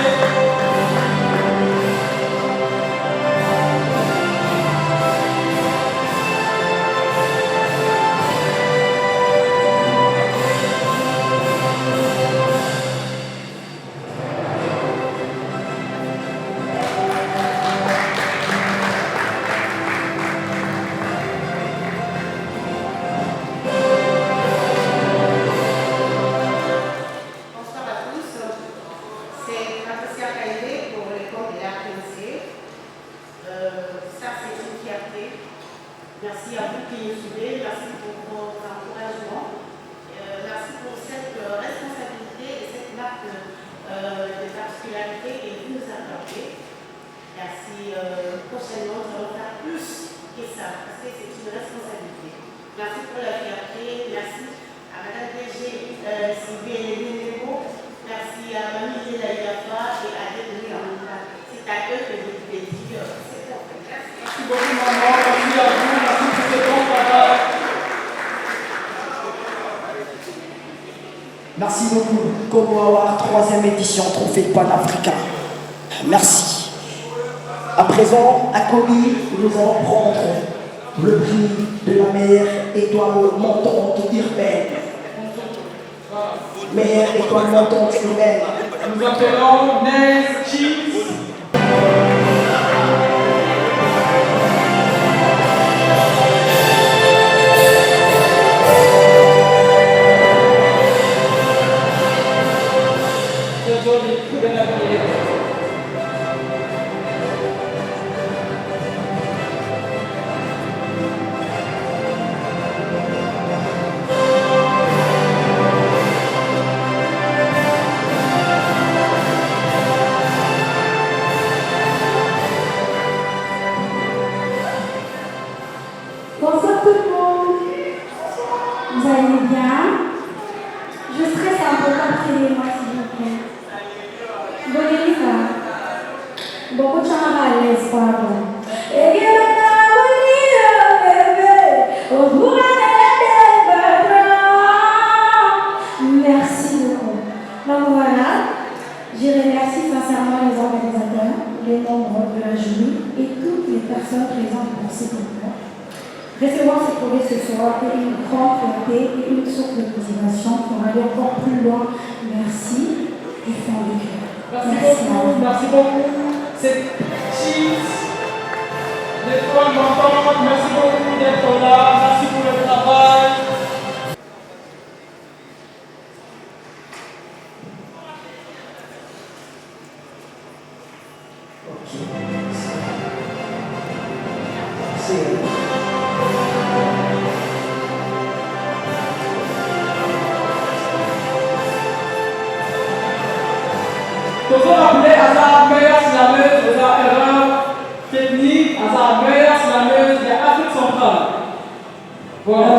[SPEAKER 4] Merci à vous qui nous suivez, merci pour votre encouragement, merci pour cette responsabilité et cette marque de particularité que vous nous accordez. Merci, prochainement nous allons faire plus que ça, parce que c'est une responsabilité. Merci pour la fierté, merci à Madame DG Sylvie Nénébo, merci à Mamie Laïafa et à Denis Amanda. C'est à eux que je vais dire c'est bon.
[SPEAKER 3] Merci beaucoup maman, merci à vous, merci pour ce bon travail.
[SPEAKER 6] Merci beaucoup. Congo Award, 3e édition, trophée panafricain. Merci. À présent, à Kobi, nous allons prendre le prix de la meilleure étoile montante urbaine. Meilleure étoile montante urbaine.
[SPEAKER 3] Nous appelons Nez Cheese.
[SPEAKER 16] Bonsoir tout le monde. Vous allez bien? Je stresse un peu, appelez-moi s'il vous plaît. Bonne ça. Beaucoup de gens à l'aise, pardon. avoir été une grande fierté et une source de motivation pour aller encore plus loin. Merci du fond du cœur.
[SPEAKER 3] Merci beaucoup. C'est Cheese. L'étoile montante, merci beaucoup d'être là. Merci pour le travail. Toujours appelé hasard meilleur slameuse, hasard erreur technique, hasard meilleur slameuse de l'Afrique centrale. Voilà.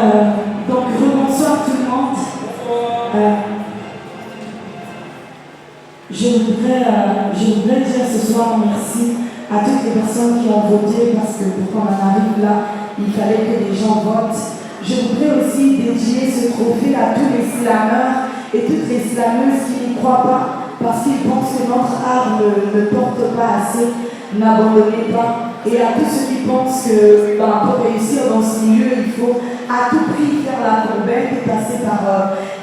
[SPEAKER 17] Donc, bonsoir tout le monde. Je voudrais dire ce soir merci à toutes les personnes qui ont voté parce que pour qu'on en arrive là, il fallait que les gens votent. Je voudrais aussi dédier ce trophée à tous les slameurs et toutes les slameuses qui n'y croient pas parce qu'ils pensent que notre art ne porte pas assez. N'abandonnez pas. Et à tous ceux qui pensent que pour réussir dans ce milieu, il faut à tout prix faire la courbette et passer par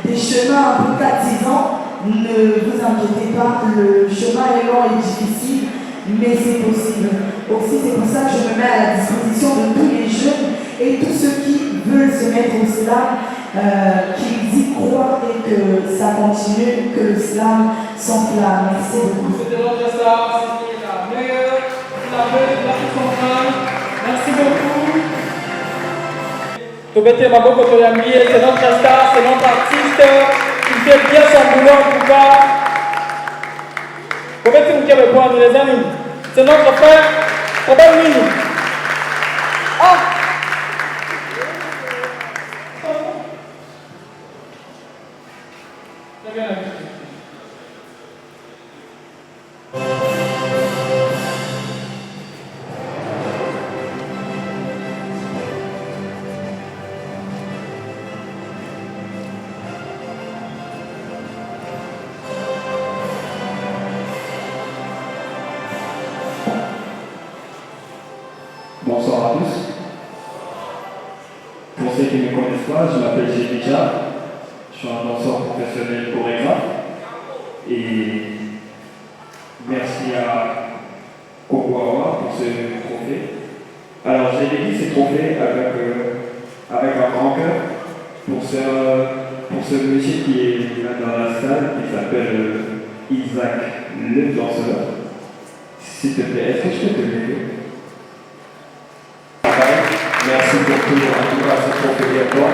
[SPEAKER 17] des chemins un peu 4-6 ans. Ne vous inquiétez pas, le chemin est long et difficile, mais c'est possible. Aussi, c'est pour ça que je me mets à la disposition de tous les jeunes et tous ceux qui veulent se mettre au slam, qu'ils y croient et que ça continue, que le slam s'enflamme. Merci beaucoup.
[SPEAKER 3] C'était notre star, c'était la meilleure slameuse de l'Afrique centrale. Merci beaucoup. Tobete Maboko Toyambi, c'est notre star, c'est notre artiste. Il fait bien son boulot en tout cas. Tobete Mukebe les amis. C'est notre frère. Obamini. Ah! Très bien.
[SPEAKER 14] Bonsoir à tous. Pour ceux qui ne me connaissent pas, je m'appelle Jévicha. Je suis un danseur professionnel chorégraphe. Et merci à Kokoawa pour ce trophée. Alors j'ai dédié ce trophée avec un grand cœur pour ce monsieur qui est là dans la salle, qui s'appelle Isaac, le danseur. S'il te plaît, est-ce que je peux te lever? Merci pour tout, en tout cas, ce trophée à toi.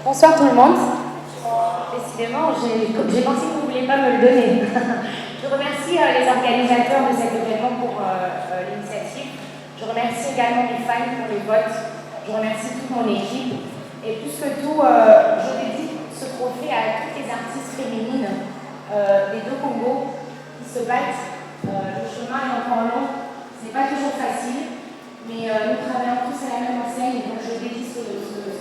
[SPEAKER 18] Bonsoir tout le monde. Décidément, j'ai pensé que vous ne vouliez pas me le donner. Je remercie les organisateurs de cet événement pour l'initiative. Je remercie également les fans pour les votes. Je remercie toute mon équipe. Et plus que tout, je dédie ce trophée à toutes les artistes féminines des deux Congos qui se battent. Le chemin est encore long. Ce n'est pas toujours facile. Mais nous travaillons tous à la même enseigne, donc je dédie ce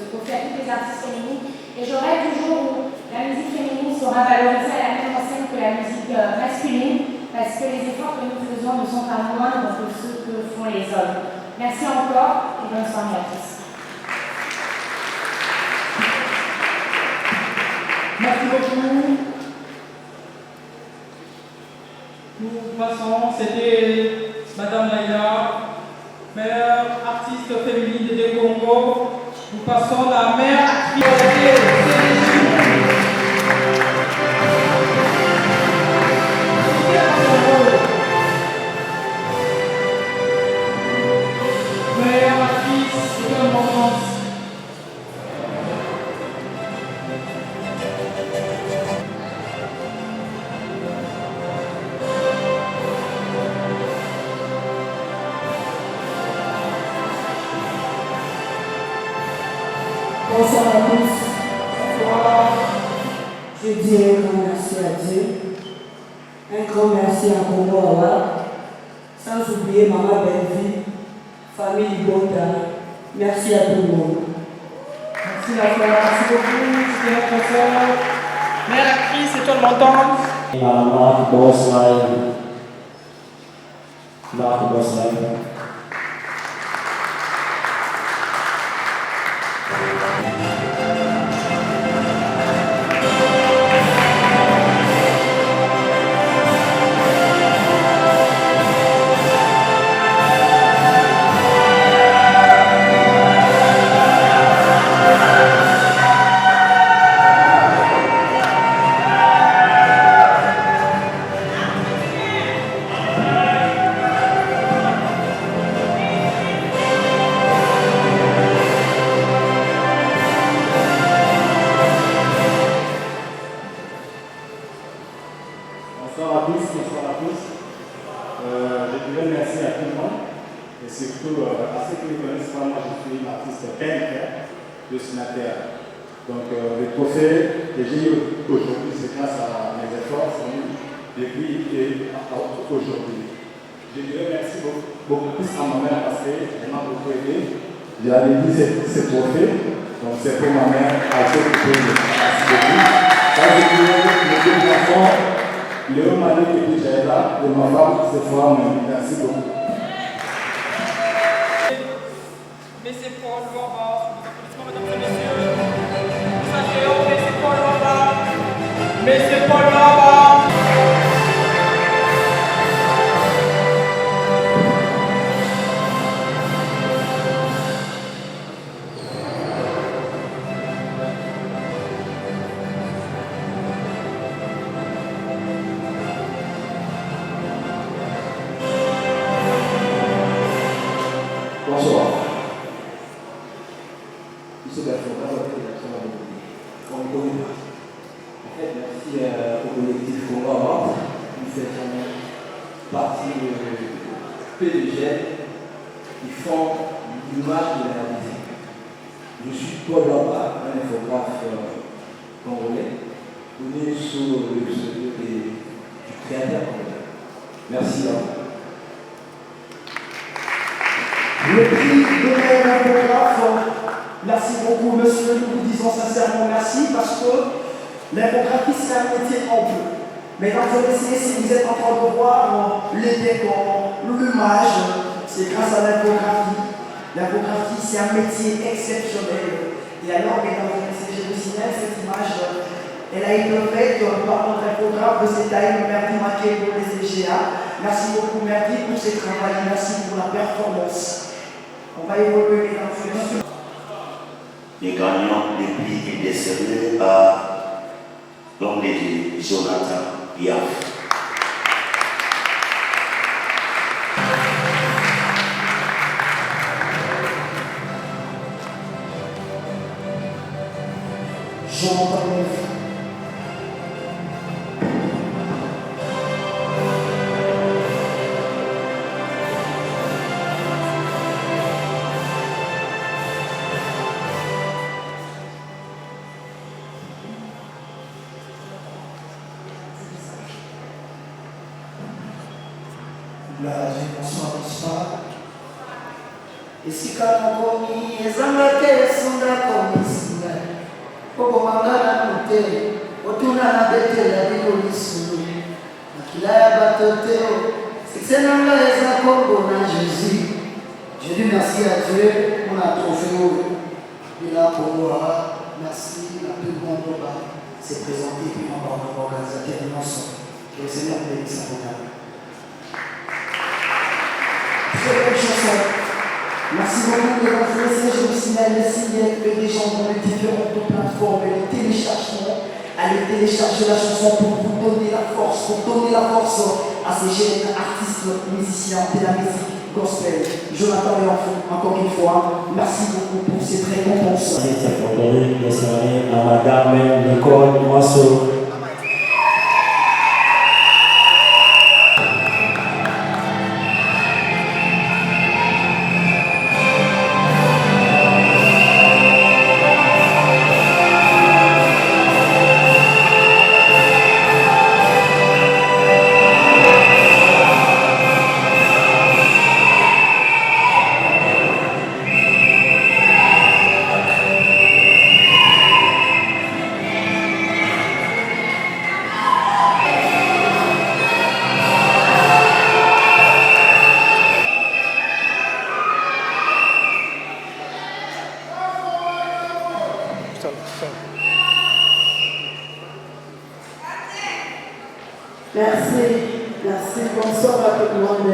[SPEAKER 18] trophée à toutes les artistes féminines. Et je rêve du jour où la musique féminine sera valorisée à la même enseigne que la musique masculine, parce que les efforts que nous faisons ne sont pas moindres que ceux que font les hommes. Merci encore et bonne soirée à tous.
[SPEAKER 3] Merci beaucoup. Nous passons, c'était Madame Laïla, meilleure artiste féminine des deux Congo. Nous passons la meilleure actrice. Meilleure actrice de l'enfance.
[SPEAKER 17] Bonsoir à Je dis un grand merci à Dieu, un grand merci à Congo Awa, sans oublier Maman Belle-Vie, famille Libonda. Merci à tout le monde.
[SPEAKER 3] Merci la sœur, merci beaucoup, c'était notre sœur. Mère actrice, c'est toi le montant.
[SPEAKER 5] Marc Bosline. Marc Bosline.
[SPEAKER 19] Je dirais merci à tout le monde et surtout à ceux qui ne connaissent pas, moi je suis l'artiste peintre, dessinateur. Donc le trophée que j'ai eu aujourd'hui, c'est grâce à mes efforts depuis aujourd'hui. Je dirais merci beaucoup plus à ma mère parce qu'elle m'a beaucoup aidé. J'ai réalisé ce trophée, donc c'est pour ma mère à ceux qui peuvent. Merci beaucoup. Ça, je dirais mes deux enfants. Léo Malik et puis Jaïla, et ma femme, cette fois, merci beaucoup.
[SPEAKER 3] Mais c'est Paul Lombard, mesdames et messieurs. Sachez-le, mais c'est Paul Lombard. Mais c'est Paul Lombard.
[SPEAKER 20] Bonsoir. Monsieur Bertrand, on ne connaît pas. En fait, merci au collectif Congo Awa, qui fait partie de PDG, qui font l'image de la réalité. Je suis Paul Lamba, un infographe congolais, connu sous le pseudo du créateur congolais. Merci à vous.
[SPEAKER 6] Le prix de meilleur infographe, merci beaucoup monsieur, nous vous disons sincèrement merci parce que l'infographie c'est un métier ample. Mesdames et messieurs, si vous êtes en train de voir les décors, l'image, c'est grâce à l'infographie. L'infographie c'est un métier exceptionnel. Et alors mesdames et messieurs, je vous signale cette image, elle a été faite par notre infographe de cette taille, Merdi Makebo des EGA. Merci beaucoup Merdi pour ce travail, merci pour la performance. On va évoluer dans ce
[SPEAKER 21] Les gagnants, les prix est décerné à l'homme de Jonathan Yaf.
[SPEAKER 6] Jonathan Yaf.
[SPEAKER 2] Bonsoir. Esika nakomi ezanga te esonga komisinga okomangana mote otuna na betela bino lisulu makila ya bato te sukse na ngai eza kombo na Jésus. Je dis merci à Dieu pour la trophée de la Congoa. Merci à tout le monde qui s'est présenté et on va organiser l'ensemble. Que le Seigneur bénisse sa programme. Très belle chanson. Merci beaucoup, mesdames et messieurs. Je vous signale ici que des gens dans les différentes plateformes et les téléchargements. Allez télécharger la chanson pour vous donner la force, à ces jeunes artistes, musiciens de la musique gospel. Jonathan Léonfou, encore une fois, merci beaucoup pour cette récompense.
[SPEAKER 5] Merci à Madame Nicole Moisseau.
[SPEAKER 17] Merci, merci. Bonsoir à tout le monde.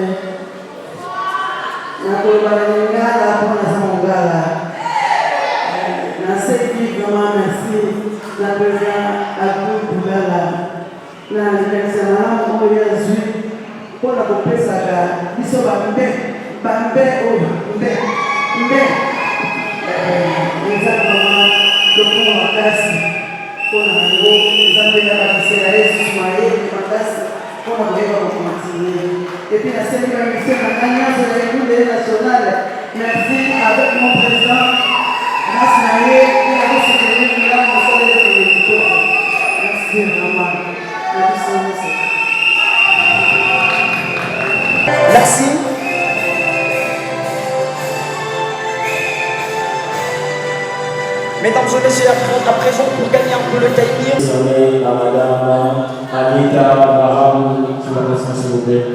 [SPEAKER 17] Merci vraiment, merci. La présidente Abdou Boulala. La personne pour la population, ils sont exactement le pont en place. Pour la et puis la célébration de l'Assemblée nationale. Merci avec mon président Nasnaye et la secrétaire de la merci vraiment.
[SPEAKER 6] Merci. Mesdames et messieurs, à présent pour gagner un peu le timing.
[SPEAKER 5] Désormais à Madame Anita Barabou, qui va passer s'il vous plaît.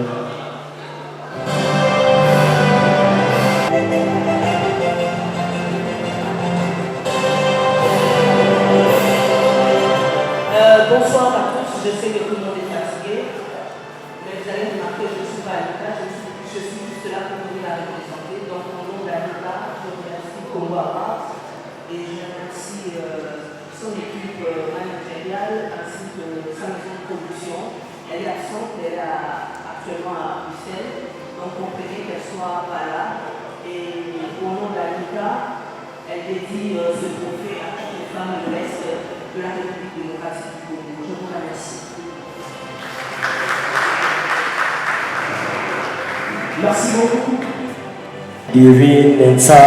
[SPEAKER 10] Bonsoir à tous, je sais que tout le monde est fatigué, mais vous allez remarquer que je ne suis pas à l'État, je suis juste là pour venir la représenter. Donc au nom de l'État, je remercie Congo Art et je remercie son équipe managériale ainsi que sa maison de production. Elle est absente, elle est actuellement à Bruxelles, donc on prenait qu'elle soit pas là. Et au nom de l'État, elle dédie ce trophée à toutes les femmes de l'Est de la République démocratique du Congo. Je vous remercie.
[SPEAKER 6] Merci beaucoup.
[SPEAKER 5] Divine Nsa.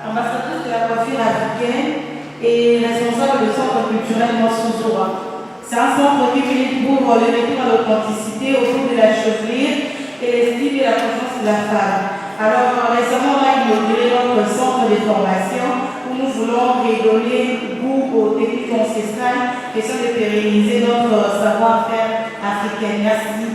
[SPEAKER 4] Ambassadrice de la coiffure africaine et responsable du centre culturel Mossouzoura. C'est un centre qui milite pour le retour à l'authenticité autour de la chevelure et l'estime et la confiance de la femme. Alors récemment, on a inauguré notre centre de formation où nous voulons redonner goût aux techniques ancestrales qui sont de pérenniser notre savoir-faire africain. Merci.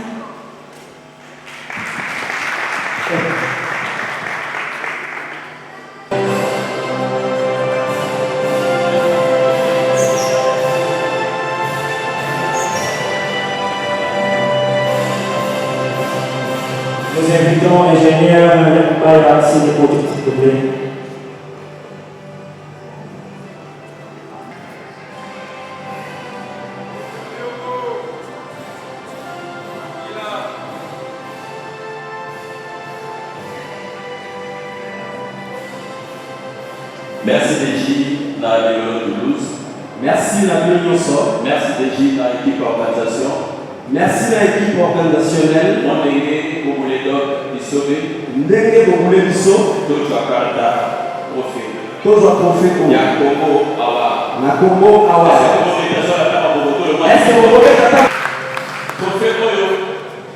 [SPEAKER 5] Nous invitons l'ingénieur Baïra s'il est possible, s'il vous plaît.
[SPEAKER 1] Merci DJ dans la ville de Toulouse.
[SPEAKER 20] Merci la ville Nyonso.
[SPEAKER 1] Merci DJ dans l'équipe organisation.
[SPEAKER 20] Merci l'équipe organisationnelle.
[SPEAKER 1] On est Bobule Doc, Isobe.
[SPEAKER 20] Ndenge Bobule Biso.
[SPEAKER 1] D'autres Jakarta, trophée.
[SPEAKER 7] tozwa trophée oyo
[SPEAKER 1] ya Congo awa
[SPEAKER 7] na Congo awa est-ce que bokobeta
[SPEAKER 1] trophée oyo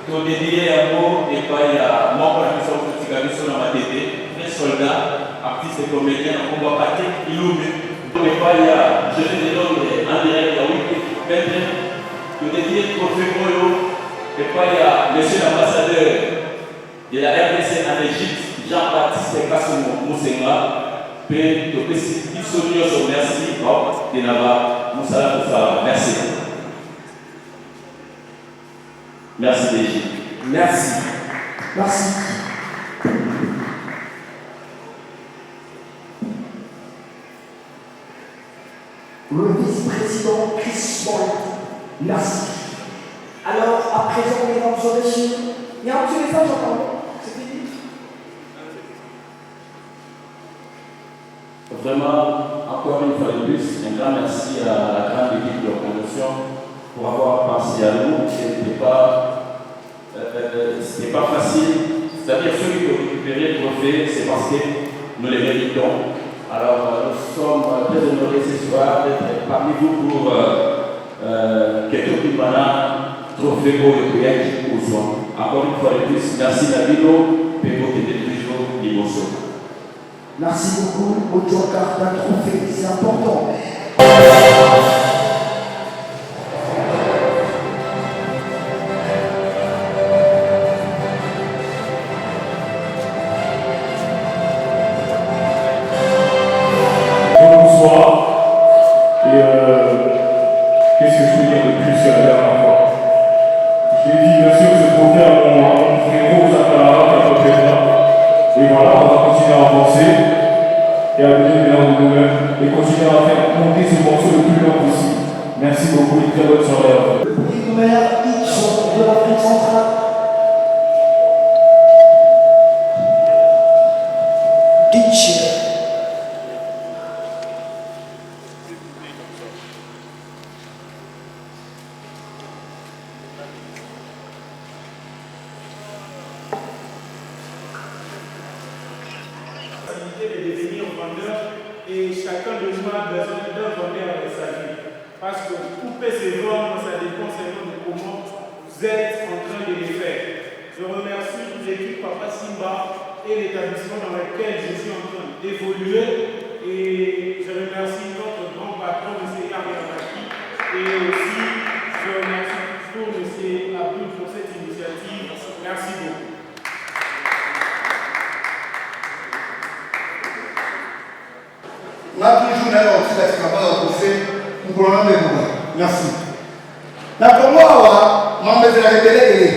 [SPEAKER 1] todedie yango epai ya moko na biso kotika biso na matete un soldat artiste comédien na kombo Patrick Ilumbi epai ya jeune de l'homme en direct ya wiki pendre todedie trophée oyo epai ya monsieur l'ambassadeur de la RDC en Égypte, Jean-Baptiste Kassomo Moussenga, puis de Pessonio, merci, de Nava, Moussala Koufara. Merci. Merci d'Égypte.
[SPEAKER 7] Merci. Merci.
[SPEAKER 6] Le vice-président Chris Moll. Merci. Alors, à présent, mesdames et messieurs, il y a un petit message encore. C'est fini.
[SPEAKER 1] Vraiment, encore une fois de plus, un grand merci à la grande équipe de l'organisation pour avoir pensé à nous. Ce n'était pas facile. C'est-à-dire ceux qui ont récupéré le trophée, c'est parce que nous les méritons. Alors, nous sommes très honorés ce soir d'être parmi vous pour quelques Kimana trophée pour le Kouyak Ouzouan. Encore une fois de plus, merci Nabino, Pégo qui était toujours Limoso.
[SPEAKER 6] Merci beaucoup, Ojoka, d'un trophée, c'est important.
[SPEAKER 14] Bonsoir. Et qu'est-ce que je peux dire de plus que la dernière fois? Je l'ai dit, bien sûr, ce trophée à mon frérot Zakara, qui a pas fait ça. Et voilà, on va continuer à avancer et à donner le meilleur de nous-mêmes et continuer à faire monter ce morceau le plus long possible. Merci beaucoup et très bonne soirée à vous.
[SPEAKER 6] Le prix meilleur hit de l'Afrique centrale. DJ.
[SPEAKER 22] De devenir vendeur et chacun de nous a besoin d'un vendeur dans sa vie. Parce que tout peut se vendre, ça dépend seulement de comment vous êtes en train de les faire. Je remercie l'équipe Papa Simba et l'établissement dans lequel je suis en train d'évoluer. Et je remercie notre grand patron, M. Yamaki. Et aussi, je remercie toujours M. Abdul pour cette initiative. Merci beaucoup.
[SPEAKER 8] On a toujours un petit accident pour faire un problème de nous. Merci. La Congo awa, mambe de la rebelle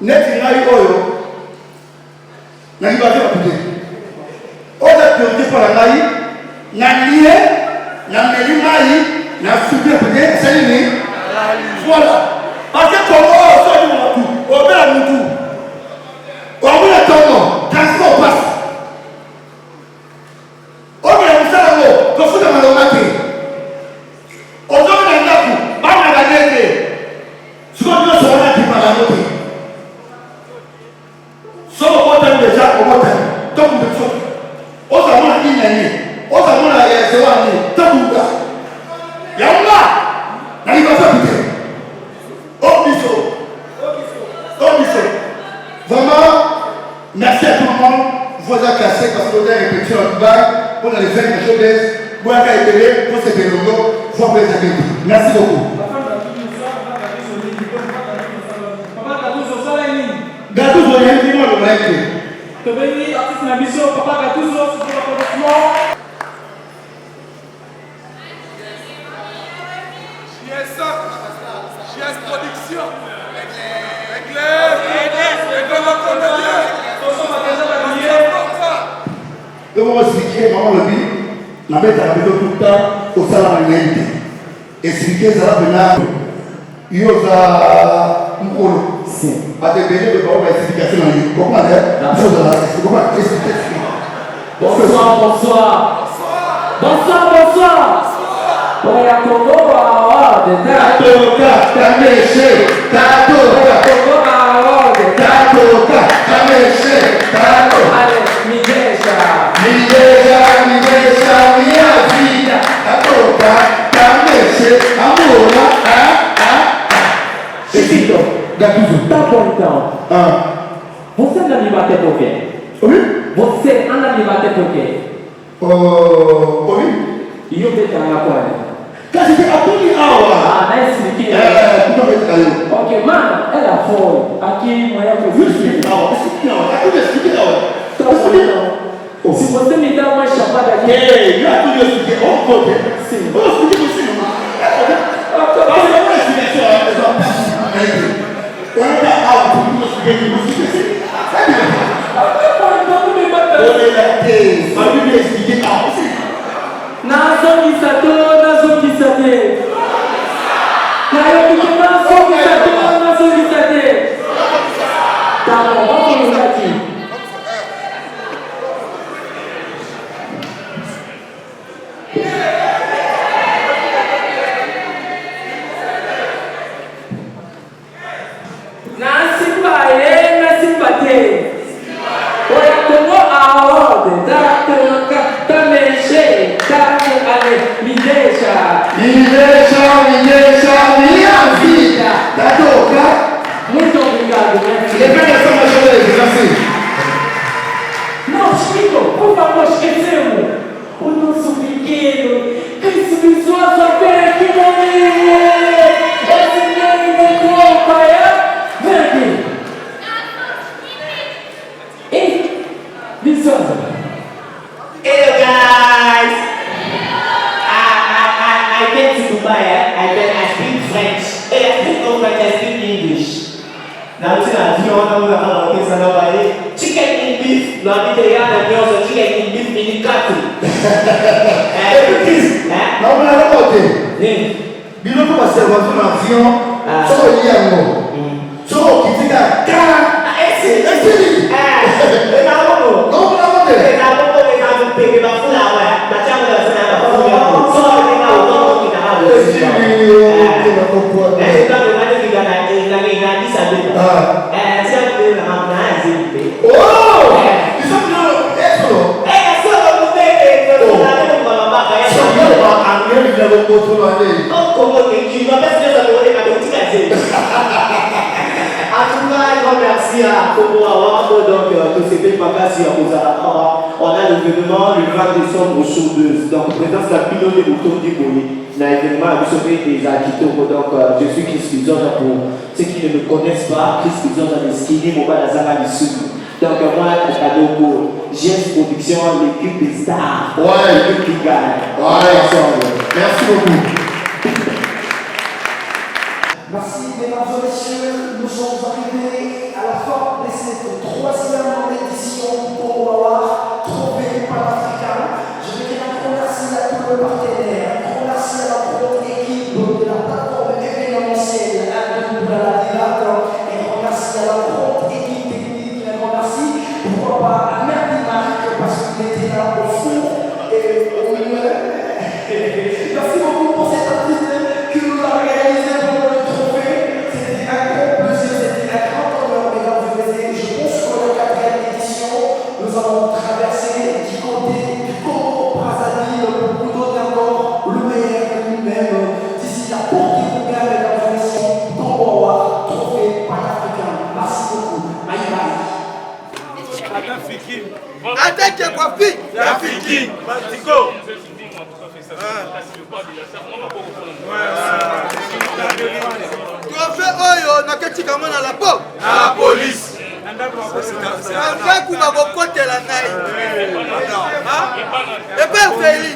[SPEAKER 8] net ngai oyo na libate bakute oza pionte par la ngai na lié na meli ngai na subir peut-être c'est lui voilà parce que Congo so du mutu obela mutu obela tono transport passe obela musala kofuta malonga te ozona ndaku bana banete sikoyo sona ti malonga te soko kota déjà kota donc de so oza mona inani oza mona ya zewani tabuka yamba na libasa pite obiso vraiment merci à tout le monde voisin cassé parce qu'on a répété en Dubaï on a les 20 showbiz moi à Kaïbélé pour ces pélogo voir mes amis merci beaucoup Gattuso il y a un petit mot le mec
[SPEAKER 3] Tobeni, artiste Nabiso, Papa Gattuso, c'est pour l'applaudissement.
[SPEAKER 23] JS Production.
[SPEAKER 8] Donc on va expliquer maman le but, la bête à la tout le temps au salaire de expliquer ça là yoza mkolo à des bénéfices de bonne explication dans le comment comment expliquer
[SPEAKER 12] Bonsoir. Pour la Congo,
[SPEAKER 8] Allez, Migeja.
[SPEAKER 12] D'abord, você anda me bater por quê? Você anda me bater por quê? E eu vejo a coisa.
[SPEAKER 8] Kasi a tudo aula.
[SPEAKER 12] Ah, não é isso aqui. Ok, mano, ela foi. Aqui não é a coisa. Se você me dá uma chapada aqui.
[SPEAKER 8] Ei, já tudo isso aqui. Sim. Vamos explicar você, mano.
[SPEAKER 12] Muito obrigado, né? Não, Chico, por favor, esquecemos o nosso pequeno, esse visual bem aqui no meio. Esse menino do pai, vem aqui. Ei, Viçosa.
[SPEAKER 13] Hello guys. I came to Dubai. I speak French. I speak no French. I speak English. Now it's not you know about this and about it. Chicken in beef. No, I think I also chicken in beef in the country.
[SPEAKER 8] Não, não é ok. Bilo como você vai fazer um avião, só olhar no, só que fica cara. Esse. Não, não tem.
[SPEAKER 13] Peguei uma fulana, mas já não é só que não merci à Kobo Awabo, donc que c'était pas cassé à Ozara. On a l'événement le 20 décembre au show 2. Donc, présence la pilote de l'auto du Bouli. L'événement a sauvé des Akito. Donc, je suis Chris Bizon pour ceux qui ne me connaissent pas. Chris Bizon dans les skinny, Mobile Azara du Sud. Donc, moi, Kadoko, GS Production, l'équipe des stars.
[SPEAKER 8] Ouais,
[SPEAKER 13] l'équipe qui gagne.
[SPEAKER 8] Ouais, ensemble. Merci beaucoup.
[SPEAKER 6] Merci, mesdames et messieurs. Nous sommes arrivés à la fin de cette troisième édition pour Wawa, Trophée panafricain. Je veux dire un grand merci à tous les partenaires, un grand merci à la grande équipe de la plateforme événementielle, à la et un grand merci à la grande équipe technique, un grand merci. Pourquoi pas à Merci parce qu'il était là au four et au milieu. Merci beaucoup pour cet artiste qui nous a réalisé pendant le trophée. C'était un grand plaisir, c'était un grand honneur, mesdames et messieurs. Je pense que la 4e édition, nous allons traverser du côté du Congo, Brazzaville, pour nous donner encore le meilleur de nous-mêmes. D'ici la porte qui vous gagne, mesdames et messieurs, Congo, trophée panafricain. Merci beaucoup. Bye bye.
[SPEAKER 2] Attaque quoi, fille? Rafiki, Matiko. Trophée Oyo, nakati kama na la po. Na police. Nanga kuba bokotela ngai. Et pas Feli.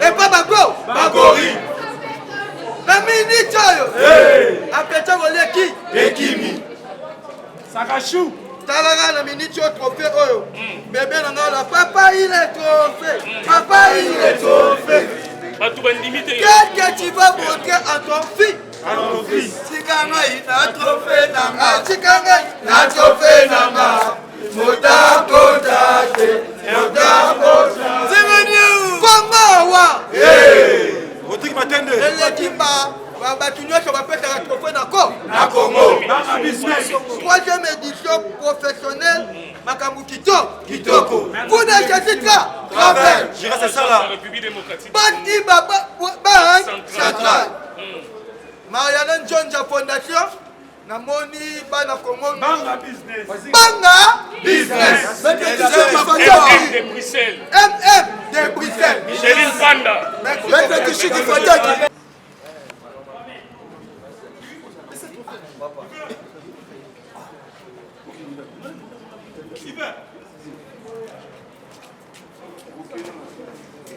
[SPEAKER 2] Et pas Bago. Bagori. Na mini choyo. Apeta goleki. Ekimi. Sakashu. Talaga na mini choyo trophée Oyo. Bébé nanga la papa il est trophée. Papa il est trophée. Qu'est-ce que tu vas montrer à ton fils? À ton fils. Chikangai na trophée nanga. Chikangai na trophée nanga. Motako date. Motako date. C'est venu. Comment wa? Otiki matende. Elekimba. Babatunyo sur la fête à la trophée na Congo. Troisième édition professionnelle. Makambu Kitoko. Vous n'avez pas Travel.
[SPEAKER 15] J'irai c'est ça là.
[SPEAKER 2] Bati Baba Central. Marianne Jones Fondation. Namoni bana Congo
[SPEAKER 22] Banga business.
[SPEAKER 2] Banga business.
[SPEAKER 22] MM de Bruxelles.
[SPEAKER 2] MM de Bruxelles.
[SPEAKER 22] Micheline Panda.
[SPEAKER 2] Maître Kishiki Fataki.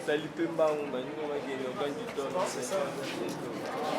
[SPEAKER 9] Salut Pemba, on va nous